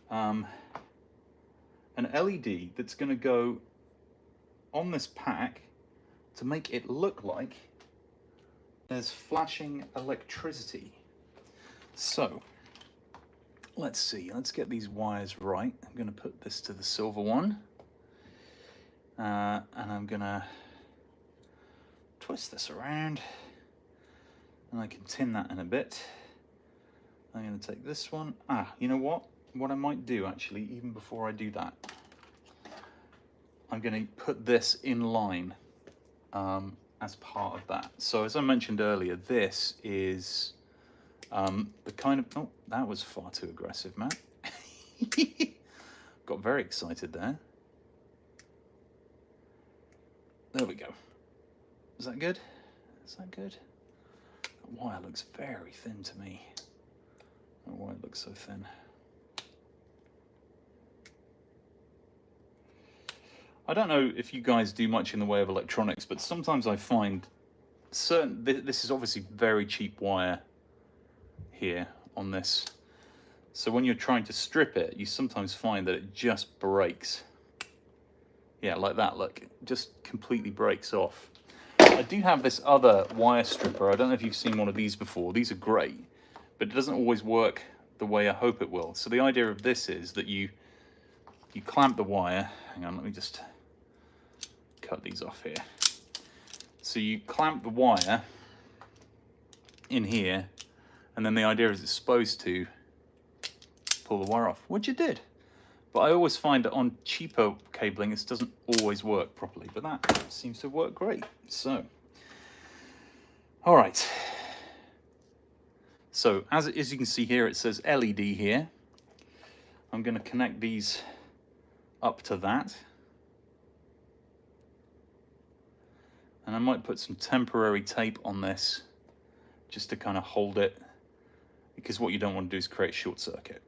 Speaker 1: an LED that's going to go on this pack to make it look like there's flashing electricity. So let's see, let's get these wires right. I'm going to put this to the silver one, and I'm going to twist this around, and I can tin that in a bit. I'm going to take this one. You know what I might do actually, even before I do that, I'm going to put this in line as part of that. So as I mentioned earlier, this is the kind of, oh, that was far too aggressive, man. Got very excited there. There we go. Is that good? Is that good? That wire looks very thin to me. I don't know why it looks so thin. I don't know if you guys do much in the way of electronics, but sometimes I find this is obviously very cheap wire here on this. So when you're trying to strip it, you sometimes find that it just breaks. Yeah, like that, look, it just completely breaks off. I do have this other wire stripper. I don't know if you've seen one of these before. These are great, but it doesn't always work the way I hope it will. So the idea of this is that you clamp the wire. Hang on, let me just cut these off here. So you clamp the wire in here, and then the idea is it's supposed to pull the wire off, which it did. But I always find that on cheaper cabling, this doesn't always work properly, but that seems to work great. So, all right. So as you can see here, it says LED here. I'm going to connect these up to that. And I might put some temporary tape on this just to kind of hold it, because what you don't want to do is create short circuit.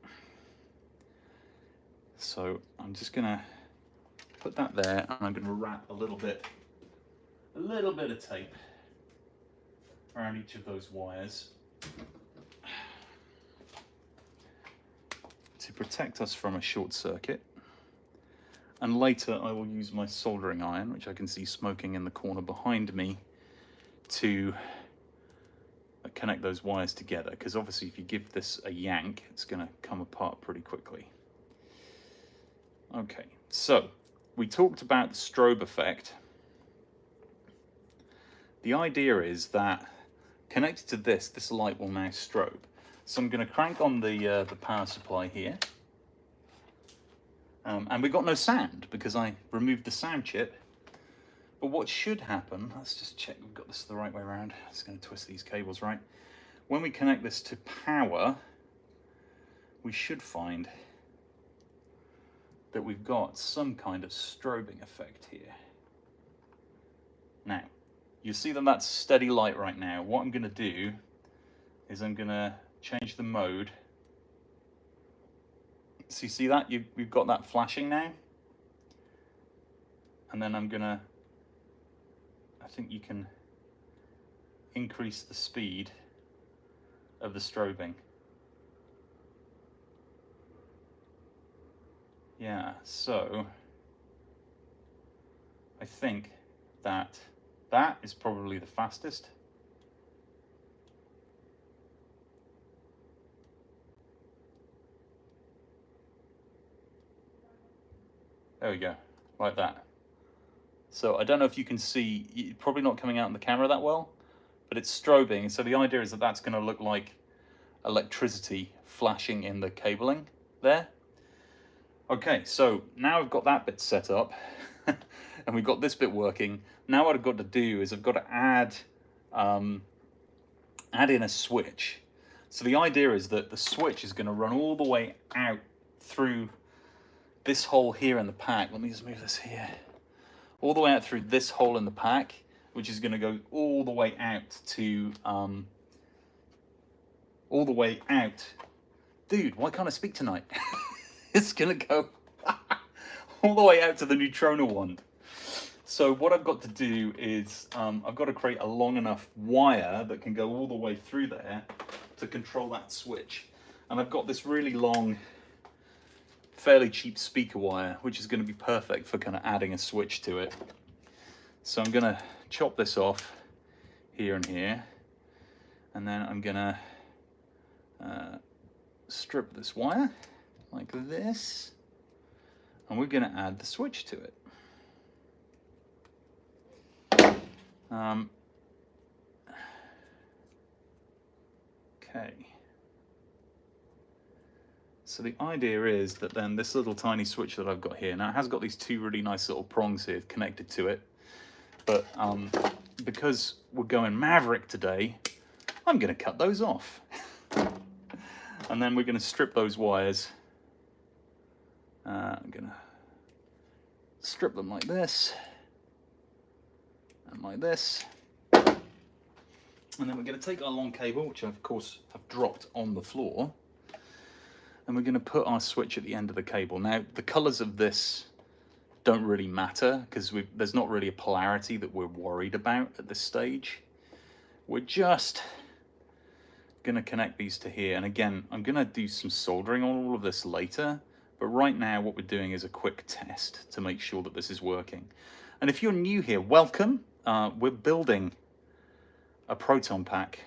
Speaker 1: So I'm just going to put that there, and I'm going to wrap a little bit of tape around each of those wires to protect us from a short circuit. And later I will use my soldering iron, which I can see smoking in the corner behind me, to connect those wires together, because obviously if you give this a yank, it's going to come apart pretty quickly. Okay, so we talked about the strobe effect. The idea is that connected to this light will now strobe. So I'm going to crank on the power supply here. And we've got no sound because I removed the sound chip. But what should happen, let's just check we've got this the right way around. I'm just going to twist these cables right. When we connect this to power, we should find that we've got some kind of strobing effect here. Now, you see that that's steady light right now. What I'm going to do is I'm going to change the mode. So you see that? We've got that flashing now. And then I'm going to, I think you can increase the speed of the strobing. Yeah, so I think that is probably the fastest. There we go, like that. So I don't know if you can see, it's probably not coming out in the camera that well, but it's strobing. So the idea is that that's going to look like electricity flashing in the cabling there. Okay, so now I've got that bit set up and we've got this bit working. Now what I've got to do is I've got to add in a switch. So the idea is that the switch is going to run all the way out through this hole here in the pack. Let me just move this here. All the way out through this hole in the pack, which is going to go all the way out to, all the way out. Dude, why can't I speak tonight? It's going to go all the way out to the neutrino wand. So what I've got to do is I've got to create a long enough wire that can go all the way through there to control that switch. And I've got this really long, fairly cheap speaker wire, which is going to be perfect for kind of adding a switch to it. So I'm going to chop this off here and here, and then I'm going to strip this wire like this, and we're going to add the switch to it. Okay. So the idea is that then this little tiny switch that I've got here, now it has got these two really nice little prongs here connected to it, but because we're going Maverick today, I'm going to cut those off. And then we're going to strip those wires. I'm going to strip them like this, and like this. And then we're going to take our long cable, which I of course have dropped on the floor, and we're going to put our switch at the end of the cable. Now, the colors of this don't really matter because there's not really a polarity that we're worried about at this stage. We're just going to connect these to here. And again, I'm going to do some soldering on all of this later, but right now what we're doing is a quick test to make sure that this is working. And if you're new here, welcome. We're building a Proton pack,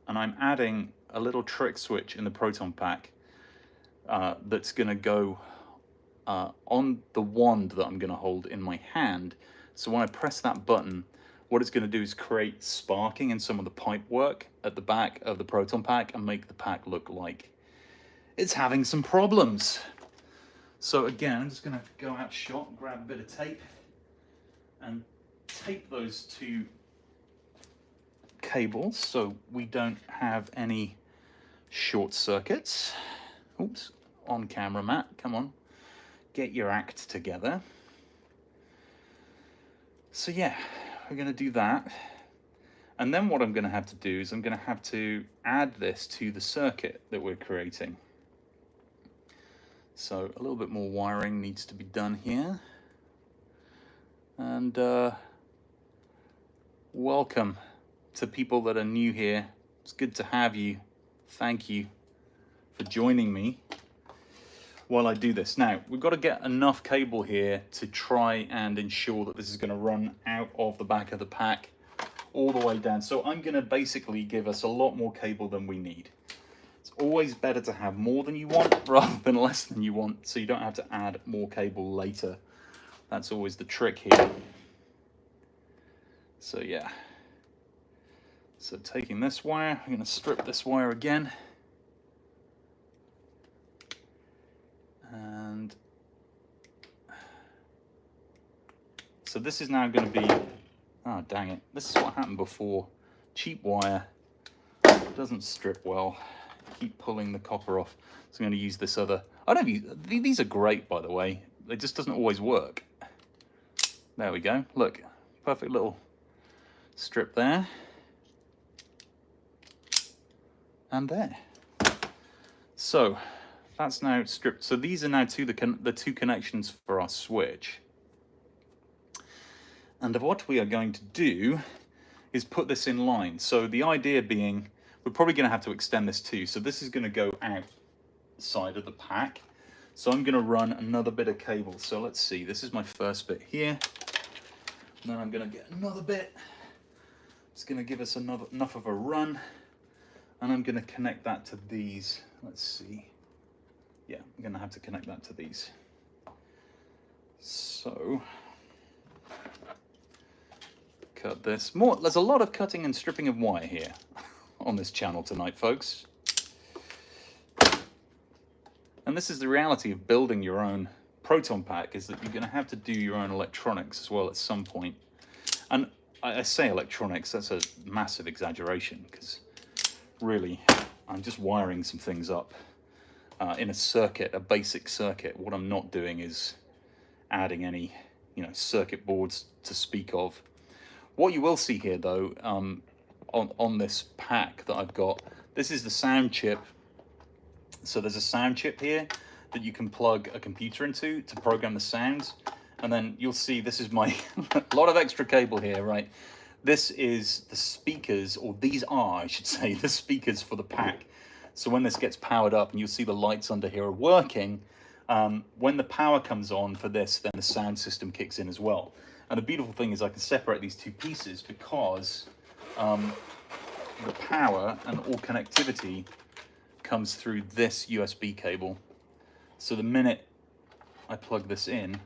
Speaker 1: and I'm adding a little trick switch in the Proton pack that's going to go on the wand that I'm going to hold in my hand. So when I press that button, what it's going to do is create sparking in some of the pipe work at the back of the Proton pack and make the pack look like it's having some problems. So again, I'm just going to go out shot, grab a bit of tape, and tape those two cables so we don't have any short circuits. Oops, on camera, Matt, come on, get your act together. So yeah, we're going to do that, and then what I'm going to have to do is I'm going to have to add this to the circuit that we're creating. So a little bit more wiring needs to be done here, and welcome to people that are new here. It's good to have you. Thank you for joining me while I do this. Now, we've got to get enough cable here to try and ensure that this is going to run out of the back of the pack all the way down. So I'm going to basically give us a lot more cable than we need. It's always better to have more than you want rather than less than you want, so you don't have to add more cable later. That's always the trick here. So yeah. So taking this wire, I'm going to strip this wire again. And so this is now going to be, oh dang it, this is what happened before. Cheap wire, doesn't strip well. Keep pulling the copper off. So I'm going to use this other, I don't use, these are great by the way. it just doesn't always work. There we go. Look, perfect little strip there. And there. So that's now stripped. So these are now the two connections for our switch. And what we are going to do is put this in line. So the idea being, we're probably going to have to extend this too. So this is going to go outside of the pack. So I'm going to run another bit of cable. So let's see, this is my first bit here. And then I'm going to get another bit. It's going to give us enough of a run. And I'm going to connect that to these. Let's see. Yeah, I'm going to have to connect that to these. So, cut this. There's a lot of cutting and stripping of wire here on this channel tonight, folks. And this is the reality of building your own Proton pack, is that you're going to have to do your own electronics as well at some point. And I say electronics, that's a massive exaggeration, because really, I'm just wiring some things up in a circuit, a basic circuit. What I'm not doing is adding any, circuit boards to speak of. What you will see here, though, on this pack that I've got, this is the sound chip. So there's a sound chip here that you can plug a computer into to program the sounds. And then you'll see this is my a lot of extra cable here, right? This is the speakers, or these are, I should say, the speakers for the pack. So when this gets powered up, and you'll see the lights under here are working, when the power comes on for this, then the sound system kicks in as well. And the beautiful thing is I can separate these two pieces because the power and all connectivity comes through this USB cable. So the minute I plug this in,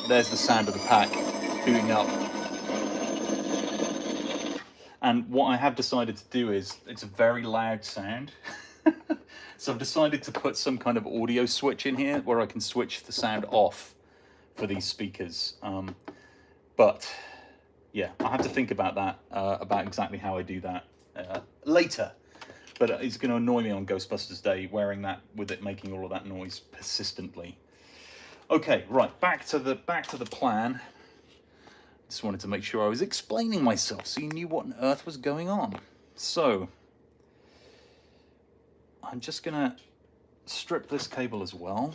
Speaker 1: there's the sound of the pack booting up. And what I have decided to do is, it's a very loud sound. So I've decided to put some kind of audio switch in here where I can switch the sound off for these speakers. But yeah, I have to think about that, about exactly how I do that later. But it's going to annoy me on Ghostbusters Day wearing that, with it making all of that noise persistently. Okay, right, back to the plan. Just wanted to make sure I was explaining myself so you knew what on earth was going on. So I'm just going to strip this cable as well.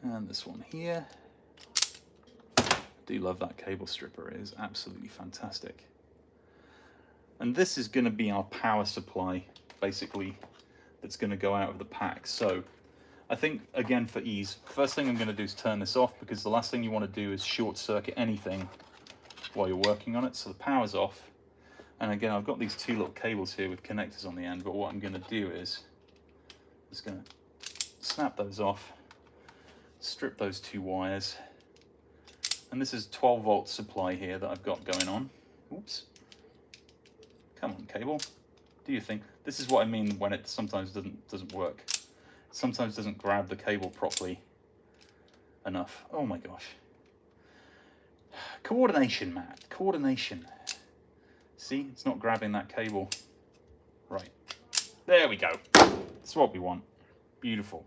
Speaker 1: And this one here. I do love that cable stripper. It is absolutely fantastic. And this is going to be our power supply, basically, that's going to go out of the pack. So I think, again, for ease, first thing I'm going to do is turn this off, because the last thing you want to do is short circuit anything while you're working on it. So the power's off. And again, I've got these two little cables here with connectors on the end, but what I'm going to do is just going to snap those off, strip those two wires. And this is 12 volt supply here that I've got going on. Oops. Come on, cable. Do your thing. This is what I mean when it sometimes doesn't work. Sometimes doesn't grab the cable properly enough. Oh my gosh. Coordination, Matt. Coordination. See, it's not grabbing that cable. Right. There we go. That's what we want. Beautiful.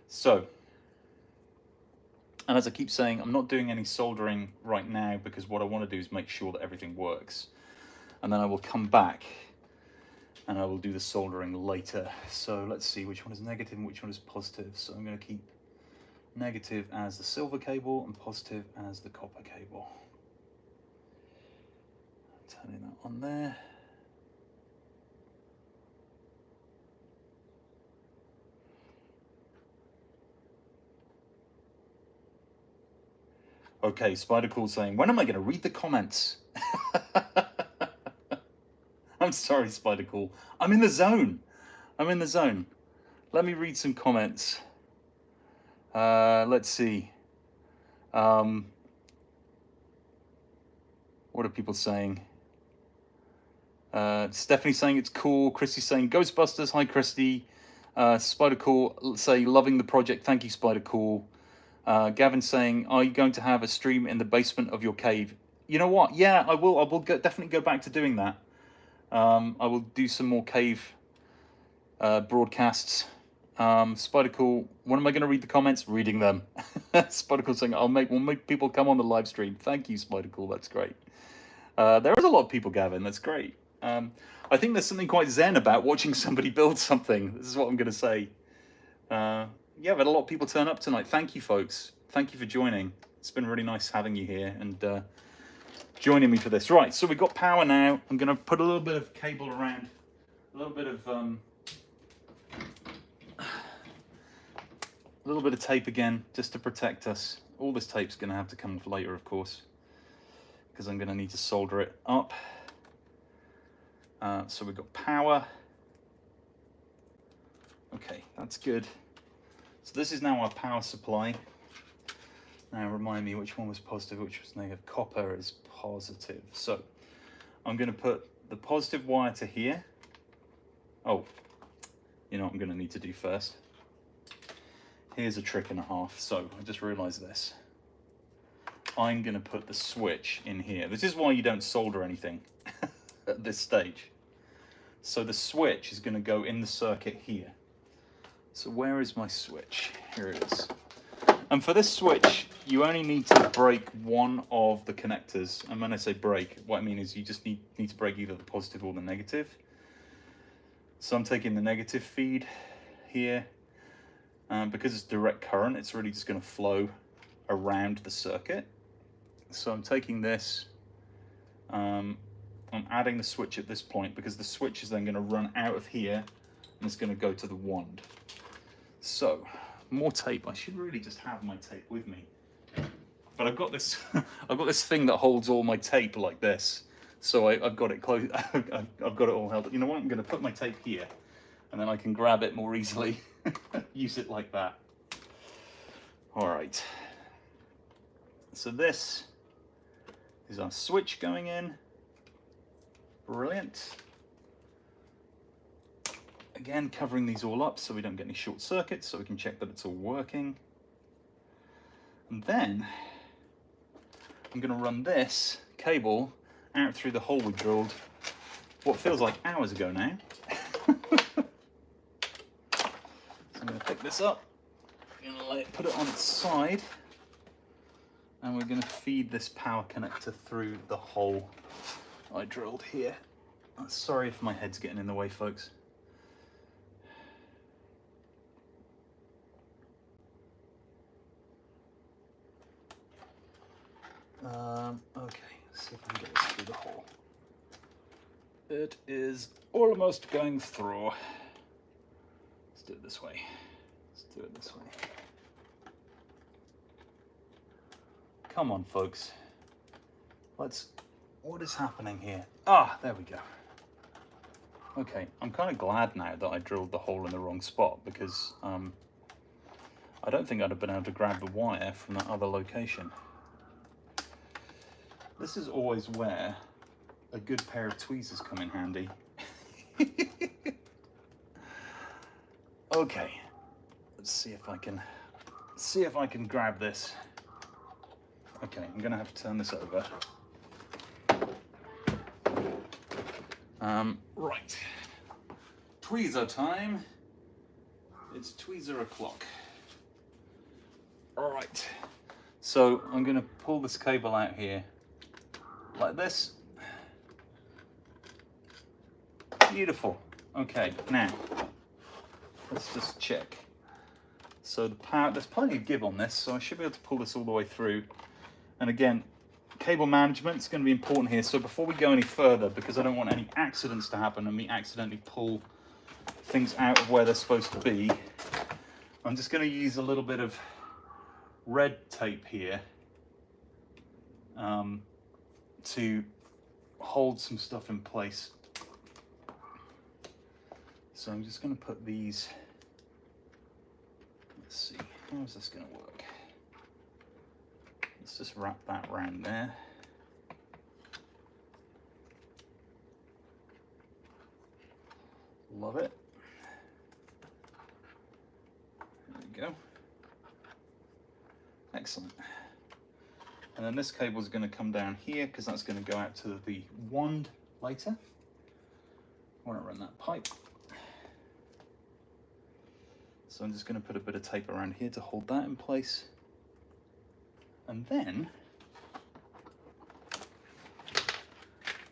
Speaker 1: So, and as I keep saying, I'm not doing any soldering right now, because what I want to do is make sure that everything works. And then I will come back and I will do the soldering later. So let's see which one is negative and which one is positive. So I'm going to keep negative as the silver cable and positive as the copper cable. Turning that on there. Okay, Spider Cool saying, when am I going to read the comments? I'm sorry, Spider Cool. I'm in the zone. I'm in the zone. Let me read some comments. Let's see. What are people saying? Stephanie saying it's cool. Christy saying Ghostbusters. Hi, Christy. Spider Cool say loving the project. Thank you, Spider Cool. Gavin saying, are you going to have a stream in the basement of your cave? You know what? Yeah, I will. Definitely go back to doing that. I will do some more cave broadcasts. Spidercool, when am I going to read the comments? Reading them. Spidercool saying, we'll make people come on the live stream. Thank you, Spidercool, that's great. There is a lot of people, Gavin, that's great. I think there's something quite zen about watching somebody build something. This is what I'm going to say. Yeah, I've had a lot of people turn up tonight. Thank you, folks. Thank you for joining. It's been really nice having you here and joining me for this. Right, so we've got power now. I'm going to put a little bit of cable around, a little bit of tape again, just to protect us. All this tape's going to have to come off later, of course, because I'm going to need to solder it up. So we've got power. Okay, that's good. So this is now our power supply. Now remind me which one was positive, which was negative. Copper is positive. So I'm going to put the positive wire to here. Oh, you know what I'm going to need to do first? Here's a trick and a half. So I just realized this. I'm going to put the switch in here. This is why you don't solder anything at this stage. So the switch is going to go in the circuit here. So where is my switch? Here it is. And for this switch, you only need to break one of the connectors. And when I say break, what I mean is you just need to break either the positive or the negative. So I'm taking the negative feed here. Because it's direct current, it's really just going to flow around the circuit. So I'm taking this, I'm adding the switch at this point because the switch is then going to run out of here and it's going to go to the wand. So more tape. I should really just have my tape with me, but I've got this I've got this thing that holds all my tape like this, so I've got it close. I've got it all held. You know what, I'm going to put my tape here and then I can grab it more easily. Use it like that. All right, so this is our switch going in. Brilliant. Again, covering these all up so we don't get any short circuits, so we can check that it's all working. And then I'm going to run this cable out through the hole we drilled what feels like hours ago now. So I'm going to pick this up, I'm going to put it on its side, and we're going to feed this power connector through the hole I drilled here. Sorry if my head's getting in the way, folks. Okay, let's see if I can get this through the hole. It is almost going through. Let's do it this way. Let's do it this way. Come on, folks. What is happening here? Ah, there we go. Okay, I'm kind of glad now that I drilled the hole in the wrong spot because I don't think I'd have been able to grab the wire from that other location. This is always where a good pair of tweezers come in handy. Okay, let's see if I can grab this. Okay, I'm gonna have to turn this over. Right, tweezer time. It's tweezer o'clock. All right, so I'm gonna pull this cable out here like this. Beautiful. Okay, now let's just check. So the power, there's plenty of give on this, so I should be able to pull this all the way through. And again, cable management is going to be important here. So before we go any further, because I don't want any accidents to happen and me accidentally pull things out of where they're supposed to be, I'm just going to use a little bit of red tape here to hold some stuff in place. So I'm just going to put these, let's see, how is this going to work? Let's just wrap that around there. Love it. There we go. Excellent. And then this cable is going to come down here because that's going to go out to the wand later. I want to run that pipe. So I'm just going to put a bit of tape around here to hold that in place. And then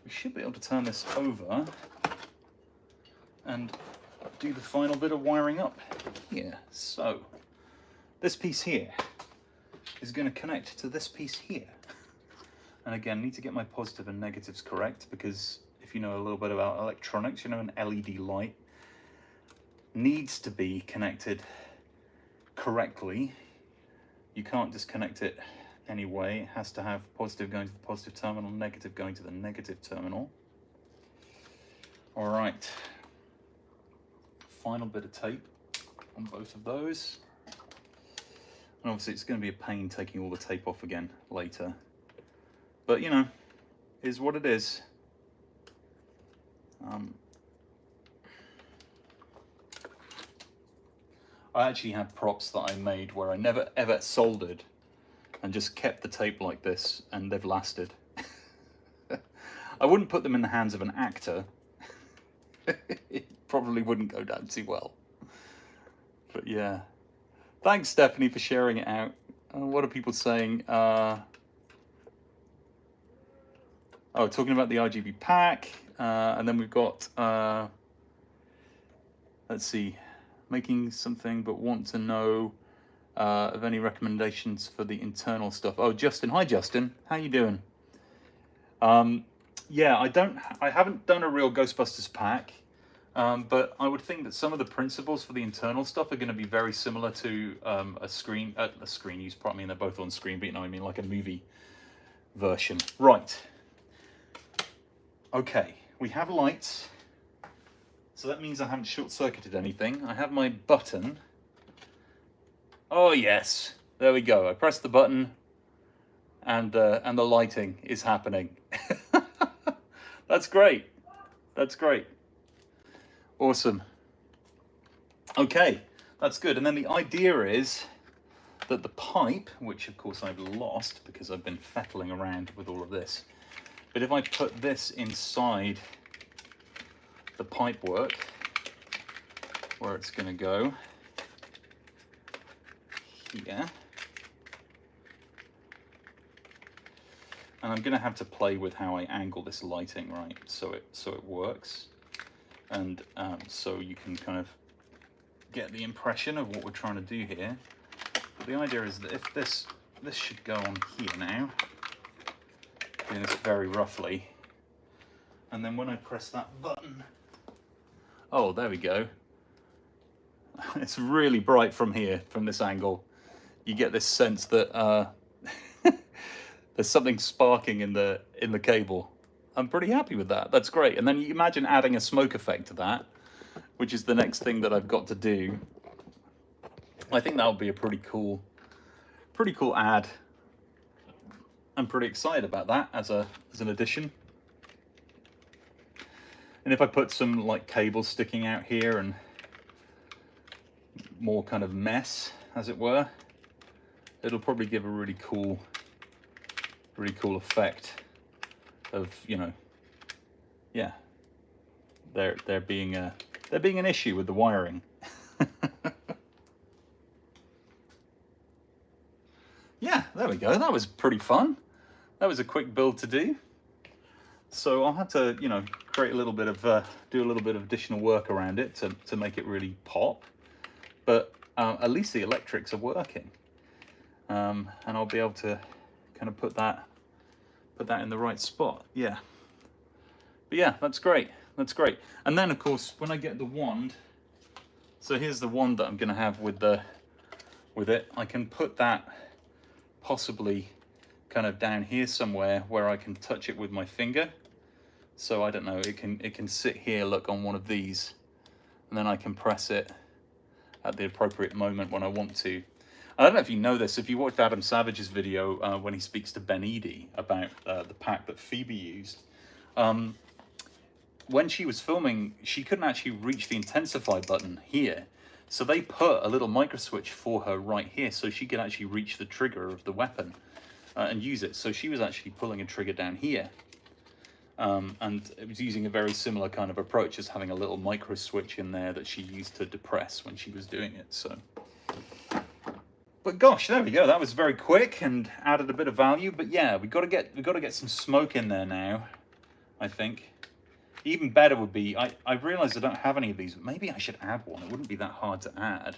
Speaker 1: we should be able to turn this over and do the final bit of wiring up here. So this piece here is going to connect to this piece here. And again, need to get my positive and negatives correct, because if you know a little bit about electronics, you know an LED light needs to be connected correctly. You can't just connect it anyway. It has to have positive going to the positive terminal, negative going to the negative terminal. All right, final bit of tape on both of those. And obviously it's going to be a pain taking all the tape off again later. But you know, is what it is. I actually have props that I made where I never ever soldered and just kept the tape like this, and they've lasted. I wouldn't put them in the hands of an actor. It probably wouldn't go down too well. But yeah. Thanks, Stephanie, for sharing it out. What are people saying? Oh, talking about the RGB pack. And then we've got, let's see, making something but want to know of any recommendations for the internal stuff. Oh, Justin. Hi, Justin. How you doing? Yeah, I haven't done a real Ghostbusters pack, but I would think that some of the principles for the internal stuff are going to be very similar to a screen use prop. I mean, they're both on screen, but you know, I mean, like a movie version. Right. Okay, we have lights. So that means I haven't short-circuited anything. I have my button. Oh yes, there we go. I press the button, and the lighting is happening. That's great. That's great. Awesome. Okay, that's good. And then the idea is that the pipe, which of course I've lost because I've been fettling around with all of this, but if I put this inside the pipe work, where it's going to go here, and I'm going to have to play with how I angle this lighting, right, so it works, and so you can kind of get the impression of what we're trying to do here. But the idea is that if this should go on here now, doing this very roughly, and then when I press that button, oh, there we go. It's really bright from here, from this angle. You get this sense that there's something sparking in the cable. I'm pretty happy with that. That's great. And then you imagine adding a smoke effect to that, which is the next thing that I've got to do. I think that would be a pretty cool ad. I'm pretty excited about that as an addition. And if I put some like cables sticking out here and more kind of mess, as it were, it'll probably give a really cool effect of, you know, yeah, there being an issue with the wiring. Yeah, there we go. That was pretty fun. That was a quick build to do. So I'll have to, you know, create a little bit of, do a little bit of additional work around it to make it really pop. But at least the electrics are working. And I'll be able to kind of put that in the right spot. Yeah. But yeah, that's great. That's great. And then of course, when I get the wand, so here's the wand that I'm going to have with it. I can put that possibly kind of down here somewhere where I can touch it with my finger. So I don't know, it can sit here, look, on one of these, and then I can press it at the appropriate moment when I want to. I don't know if you know this, if you watched Adam Savage's video when he speaks to Ben Eady about the pack that Phoebe used, when she was filming, she couldn't actually reach the intensify button here. So they put a little micro switch for her right here so she could actually reach the trigger of the weapon and use it. So she was actually pulling a trigger down here. And it was using a very similar kind of approach, just having a little micro switch in there that she used to depress when she was doing it. So, but gosh, there we go. That was very quick and added a bit of value. But yeah, we got to get some smoke in there now, I think. Even better would be, I realize I don't have any of these, but maybe I should add one. It wouldn't be that hard to add.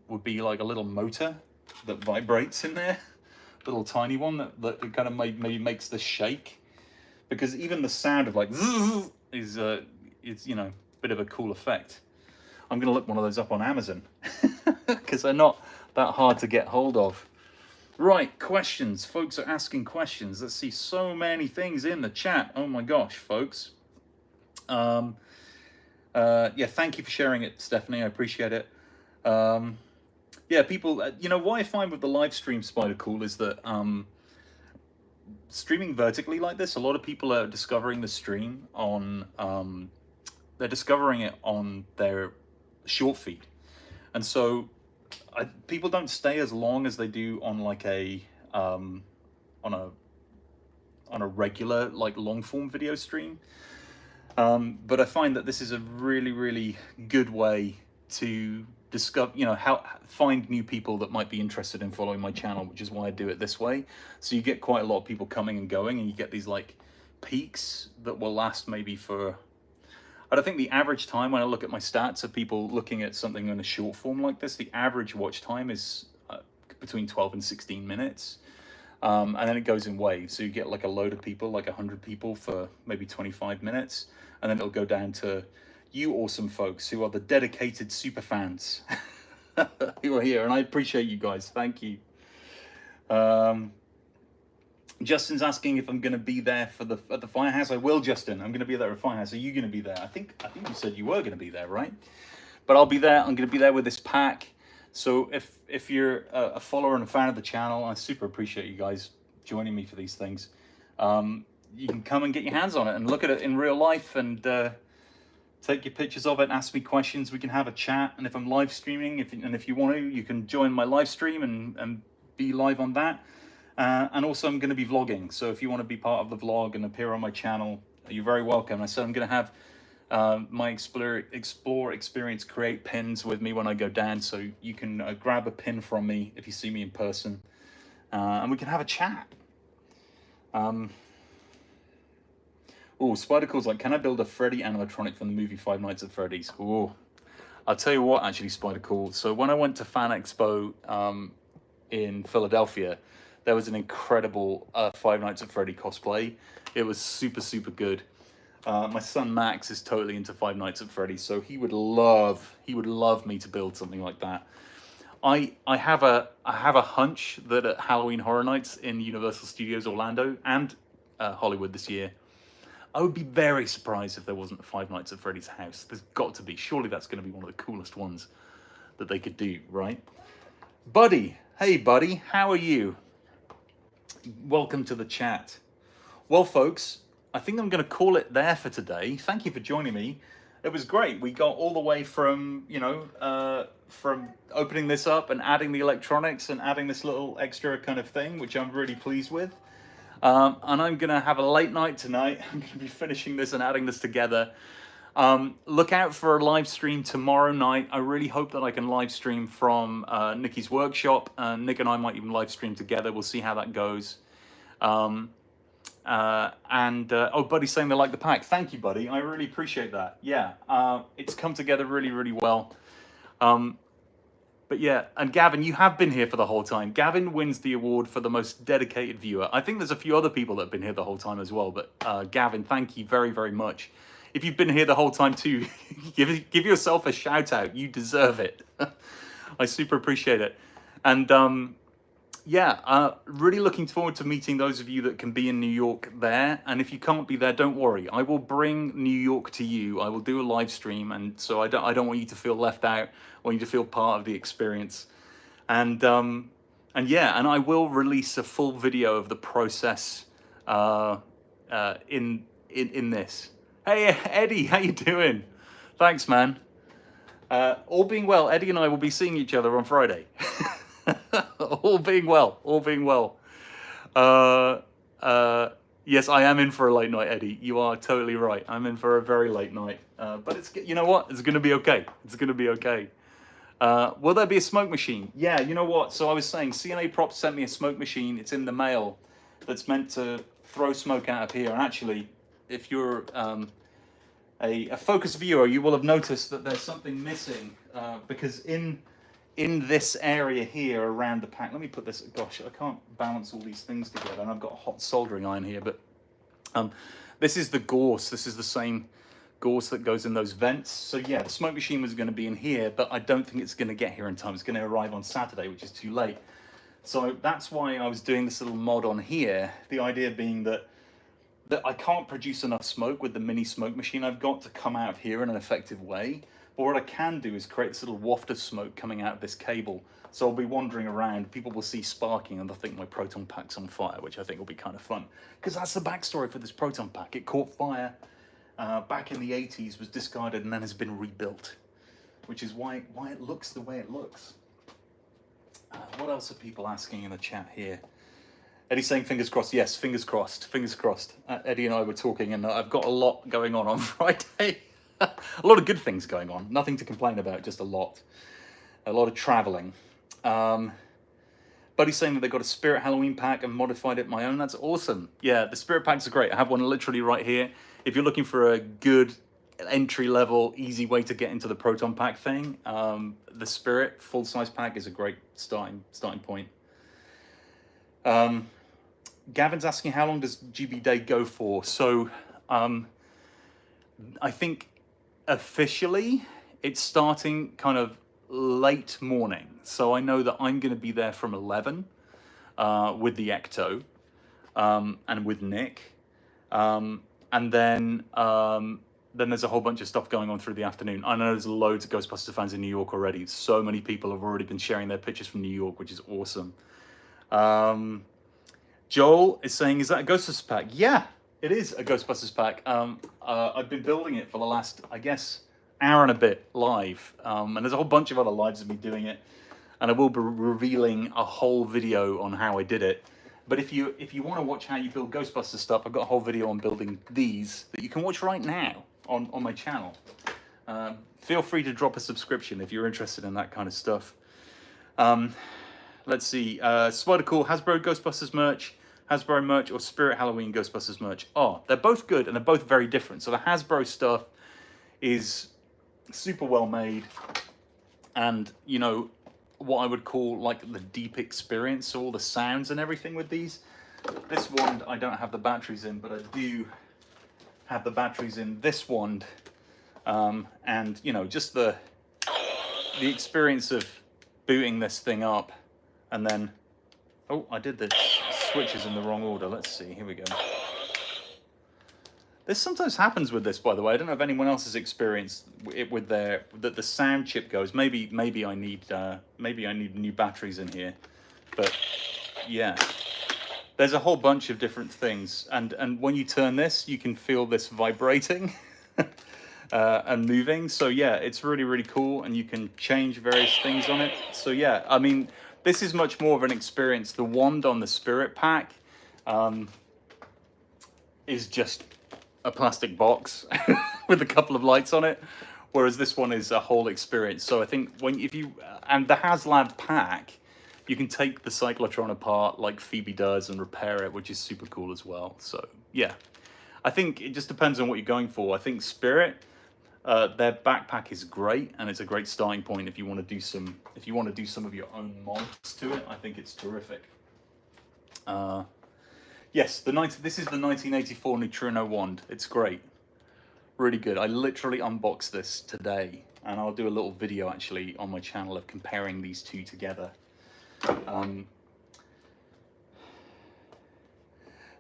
Speaker 1: Would be like a little motor that vibrates in there, little tiny one that kind of maybe makes the shake, because even the sound of like is you know, a bit of a cool effect. I'm gonna look one of those up on Amazon because they're not that hard to get hold of. Right, questions. Folks are asking questions. Let's see, so many things in the chat. Oh my gosh, folks. Yeah, thank you for sharing it, Stephanie. I appreciate it. Yeah, people, you know, what I find with the live stream Spider Cool is that streaming vertically like this, a lot of people are discovering the stream on, they're discovering it on their short feed. And so people don't stay as long as they do on like a on a regular like long form video stream. But I find that this is a really good way to discover, you know, find new people that might be interested in following my channel, which is why I do it this way. So you get quite a lot of people coming and going, and you get these like peaks that will last maybe for, I don't think the average time when I look at my stats of people looking at something in a short form like this, the average watch time is between 12 and 16 minutes. And then it goes in waves. So you get like a load of people, like 100 people for maybe 25 minutes. And then it'll go down to you awesome folks who are the dedicated super fans who are here. And I appreciate you guys. Thank you. Justin's asking if I'm going to be there at the firehouse. I will, Justin. I'm going to be there at Firehouse. Are you going to be there? I think you said you were going to be there, right? But I'll be there. I'm going to be there with this pack. So if you're a follower and a fan of the channel, I super appreciate you guys joining me for these things. You can come and get your hands on it and look at it in real life and take your pictures of it, ask me questions. We can have a chat. And if I'm live streaming, if you want to, you can join my live stream and be live on that. And also I'm going to be vlogging. So if you want to be part of the vlog and appear on my channel, you're very welcome. I said I'm going to have my Explore Experience Create pins with me when I go down, so you can grab a pin from me if you see me in person, and we can have a chat. Oh, Spider Cool's like, can I build a Freddy animatronic from the movie Five Nights at Freddy's? Oh, I'll tell you what, actually, Spider Cool. So when I went to Fan Expo in Philadelphia, there was an incredible Five Nights at Freddy cosplay. It was super good. My son Max is totally into Five Nights at Freddy's, so he would love me to build something like that. I have a hunch that at Halloween Horror Nights in Universal Studios Orlando and Hollywood this year, I would be very surprised if there wasn't a Five Nights at Freddy's house. There's got to be. Surely that's going to be one of the coolest ones that they could do, right? Buddy, hey buddy, how are you? Welcome to the chat. Well, folks, I think I'm going to call it there for today. Thank you for joining me. It was great. We got all the way from, you know, from opening this up and adding the electronics and adding this little extra kind of thing, which I'm really pleased with. And I'm going to have a late night tonight. I'm going to be finishing this and adding this together. Look out for a live stream tomorrow night. I really hope that I can live stream from Nikki's workshop. Nick and I might even live stream together. We'll see how that goes. Oh, Buddy's saying they like the pack. Thank you, buddy. I really appreciate that. Yeah, it's come together really well. But yeah, and Gavin, you have been here for the whole time. Gavin wins the award for the most dedicated viewer. I think there's a few other people that have been here the whole time as well, but Gavin, thank you very much. If you've been here the whole time too, give yourself a shout out. You deserve it. I super appreciate it. And yeah, really looking forward to meeting those of you that can be in New York there. And if you can't be there, don't worry. I will bring New York to you. I will do a live stream. And so I don't want you to feel left out. I want you to feel part of the experience. And yeah, and I will release a full video of the process in this. Hey, Eddie, how you doing? Thanks, man. All being well, Eddie and I will be seeing each other on Friday. All being well, all being well. Yes, I am in for a late night, Eddie. You are totally right. I'm in for a very late night. But it's, you know what? It's going to be okay. It's going to be okay. Will there be a smoke machine? Yeah, you know what? So I was saying, CNA Props sent me a smoke machine. It's in the mail that's meant to throw smoke out of here. And actually, if you're a focus viewer, you will have noticed that there's something missing because in this area here around the pack, let me put this, gosh, I can't balance all these things together, and I've got a hot soldering iron here, but this is the gorse. This is the same gorse that goes in those vents. So yeah, the smoke machine was going to be in here, but I don't think it's going to get here in time. It's going to arrive on Saturday, which is too late. So that's why I was doing this little mod on here. The idea being that I can't produce enough smoke with the mini smoke machine I've got to come out here in an effective way. But what I can do is create this little waft of smoke coming out of this cable. So I'll be wandering around, people will see sparking and they'll think my Proton pack's on fire, which I think will be kind of fun. Because that's the backstory for this Proton pack. It caught fire back in the 80s, was discarded and then has been rebuilt. Which is why it looks the way it looks. What else are people asking in the chat here? Eddie's saying fingers crossed. Yes, fingers crossed, fingers crossed. Eddie and I were talking and I've got a lot going on Friday. A lot of good things going on, nothing to complain about, just a lot of traveling. Buddy's saying that they got a Spirit Halloween pack and modified it my own. That's awesome. Yeah, the Spirit packs are great. I have one literally right here. If you're looking for a good entry level, easy way to get into the Proton pack thing, the Spirit full-size pack is a great starting point. Gavin's asking how long does GB Day go for? So I think officially it's starting kind of late morning. So I know that I'm going to be there from 11 with the Ecto and with Nick. And then there's a whole bunch of stuff going on through the afternoon. I know there's loads of Ghostbusters fans in New York already. So many people have already been sharing their pictures from New York, which is awesome. Joel is saying, is that a Ghostbusters pack? Yeah, it is a Ghostbusters pack. I've been building it for the last, I guess, hour and a bit live. And there's a whole bunch of other lives of me doing it. And I will be revealing a whole video on how I did it. But if you want to watch how you build Ghostbusters stuff, I've got a whole video on building these that you can watch right now on my channel. Feel free to drop a subscription if you're interested in that kind of stuff. Let's see. Spider-Cool, Hasbro Ghostbusters merch, Hasbro merch, or Spirit Halloween Ghostbusters merch. Oh, they're both good and they're both very different. So the Hasbro stuff is super well made and, you know, what I would call like the deep experience. So all the sounds and everything with these. This wand, I don't have the batteries in, but I do have the batteries in this wand. And, you know, just the experience of booting this thing up and then, oh, I did the switches in the wrong order. Let's see, here we go. This sometimes happens with this, by the way. I don't know if anyone else has experienced it with that the sound chip goes. Maybe I need new batteries in here, but yeah, there's a whole bunch of different things, and when you turn this, you can feel this vibrating and moving. So yeah, it's really cool, and you can change various things on it. So yeah, I mean, this is much more of an experience. The wand on the Spirit pack is just a plastic box with a couple of lights on it, whereas this one is a whole experience. So I think and the HasLab pack, you can take the cyclotron apart like Phoebe does and repair it, which is super cool as well. So yeah, I think it just depends on what you're going for. I think Spirit, their backpack is great, and it's a great starting point if you want to do some of your own mods to it. I think it's terrific. Yes, this is the 1984 Neutrino wand. It's great. Really good. I literally unboxed this today, and I'll do a little video actually on my channel of comparing these two together.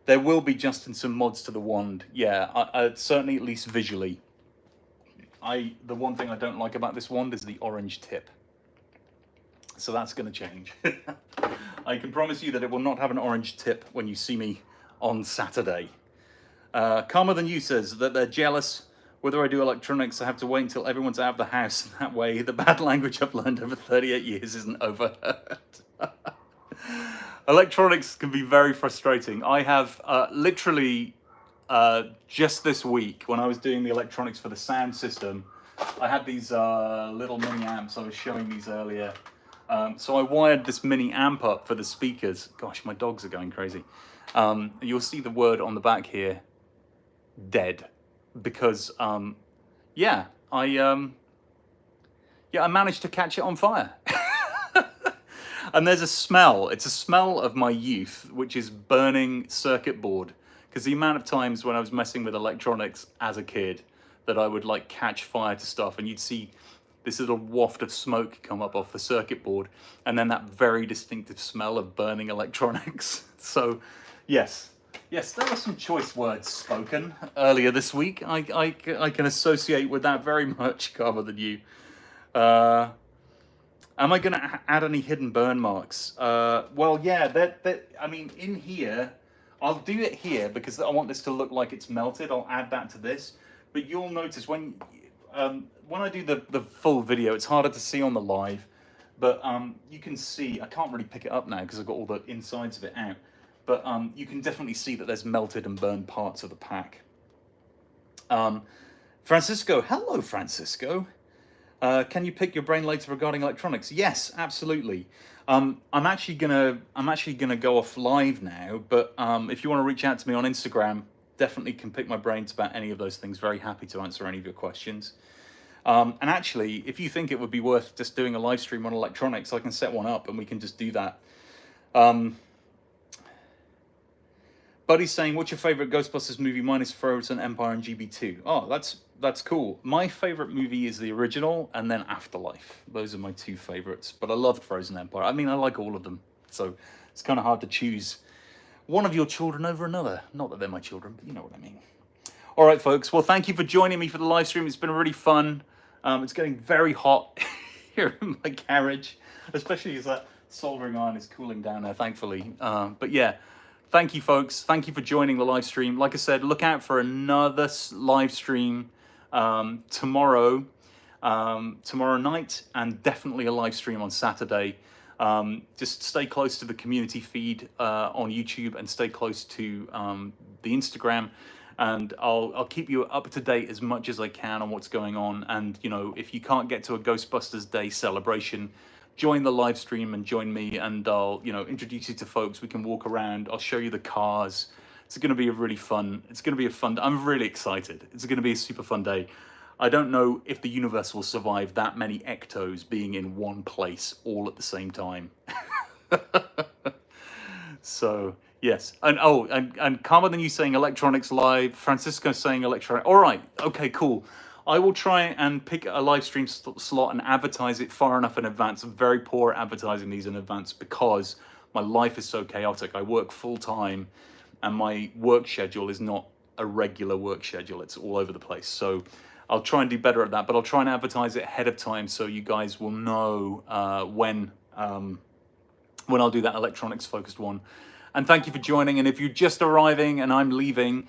Speaker 1: There will be, Justin, some mods to the wand. Yeah, certainly at least visually. The one thing I don't like about this wand is the orange tip. So that's going to change. I can promise you that it will not have an orange tip when you see me on Saturday. Calmer Than You says that they're jealous whether I do electronics. I have to wait until everyone's out of the house. That way, the bad language I've learned over 38 years isn't overheard. Electronics can be very frustrating. I have literally just this week, when I was doing the electronics for the sound system, I had these little mini amps. I was showing these earlier. So I wired this mini amp up for the speakers. Gosh, my dogs are going crazy. You'll see the word on the back here, dead, because yeah, I managed to catch it on fire. And there's a smell. It's a smell of my youth, which is burning circuit board. Because the amount of times when I was messing with electronics as a kid that I would like catch fire to stuff, and you'd see this little waft of smoke come up off the circuit board, and then that very distinctive smell of burning electronics. So yes, there were some choice words spoken earlier this week. I can associate with that very much, calmer than you. Am I going to add any hidden burn marks? Well, yeah, I mean, in here, I'll do it here because I want this to look like it's melted. I'll add that to this. But you'll notice when I do the full video, it's harder to see on the live. But you can see, I can't really pick it up now because I've got all the insides of it out. But you can definitely see that there's melted and burned parts of the pack. Francisco, hello, Francisco. Can you pick your brain later regarding electronics? Yes, absolutely. I'm actually gonna go off live now, but if you want to reach out to me on Instagram, definitely can pick my brains about any of those things. Very happy to answer any of your questions. And actually, if you think it would be worth just doing a live stream on electronics, I can set one up and we can just do that. Buddy's saying, what's your favorite Ghostbusters movie? Mine is Frozen, Empire, and GB2. Oh, that's cool. My favorite movie is the original and then Afterlife. Those are my two favorites. But I loved Frozen Empire. I mean, I like all of them. So it's kind of hard to choose one of your children over another. Not that they're my children, but you know what I mean. All right, folks. Well, thank you for joining me for the live stream. It's been really fun. It's getting very hot here in my garage, especially as that soldering iron is cooling down there, thankfully. But yeah. Thank you, folks. Thank you for joining the live stream. Like I said, look out for another live stream tomorrow night, and definitely a live stream on Saturday. Just stay close to the community feed on YouTube and stay close to the Instagram, and I'll keep you up to date as much as I can on what's going on. And you know, if you can't get to a Ghostbusters Day celebration, join the live stream and join me, and I'll, you know, introduce you to folks. We can walk around. I'll show you the cars. It's going to be a really fun. It's going to be a fun. I'm really excited. It's going to be a super fun day. I don't know if the universe will survive that many ectos being in one place all at the same time. So yes, and oh, and calmer than you saying electronics live. Francisco saying electronic. All right, okay, cool. I will try and pick a live stream slot and advertise it far enough in advance. I'm very poor at advertising these in advance because my life is so chaotic. I work full time and my work schedule is not a regular work schedule. It's all over the place. So I'll try and do better at that, but I'll try and advertise it ahead of time so you guys will know when I'll do that electronics focused one. And thank you for joining. And if you're just arriving and I'm leaving,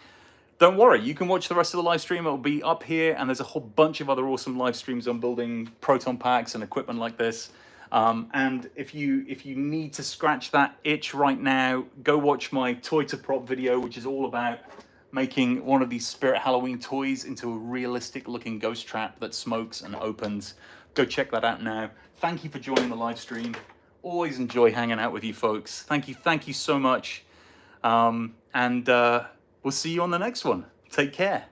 Speaker 1: don't worry, you can watch the rest of the live stream. It'll be up here, and there's a whole bunch of other awesome live streams on building Proton packs and equipment like this. And if you need to scratch that itch right now, go watch my toy to prop video, which is all about making one of these Spirit Halloween toys into a realistic looking ghost trap that smokes and opens. Go check that out now. Thank you for joining the live stream. Always enjoy hanging out with you folks. Thank you so much. We'll see you on the next one. Take care.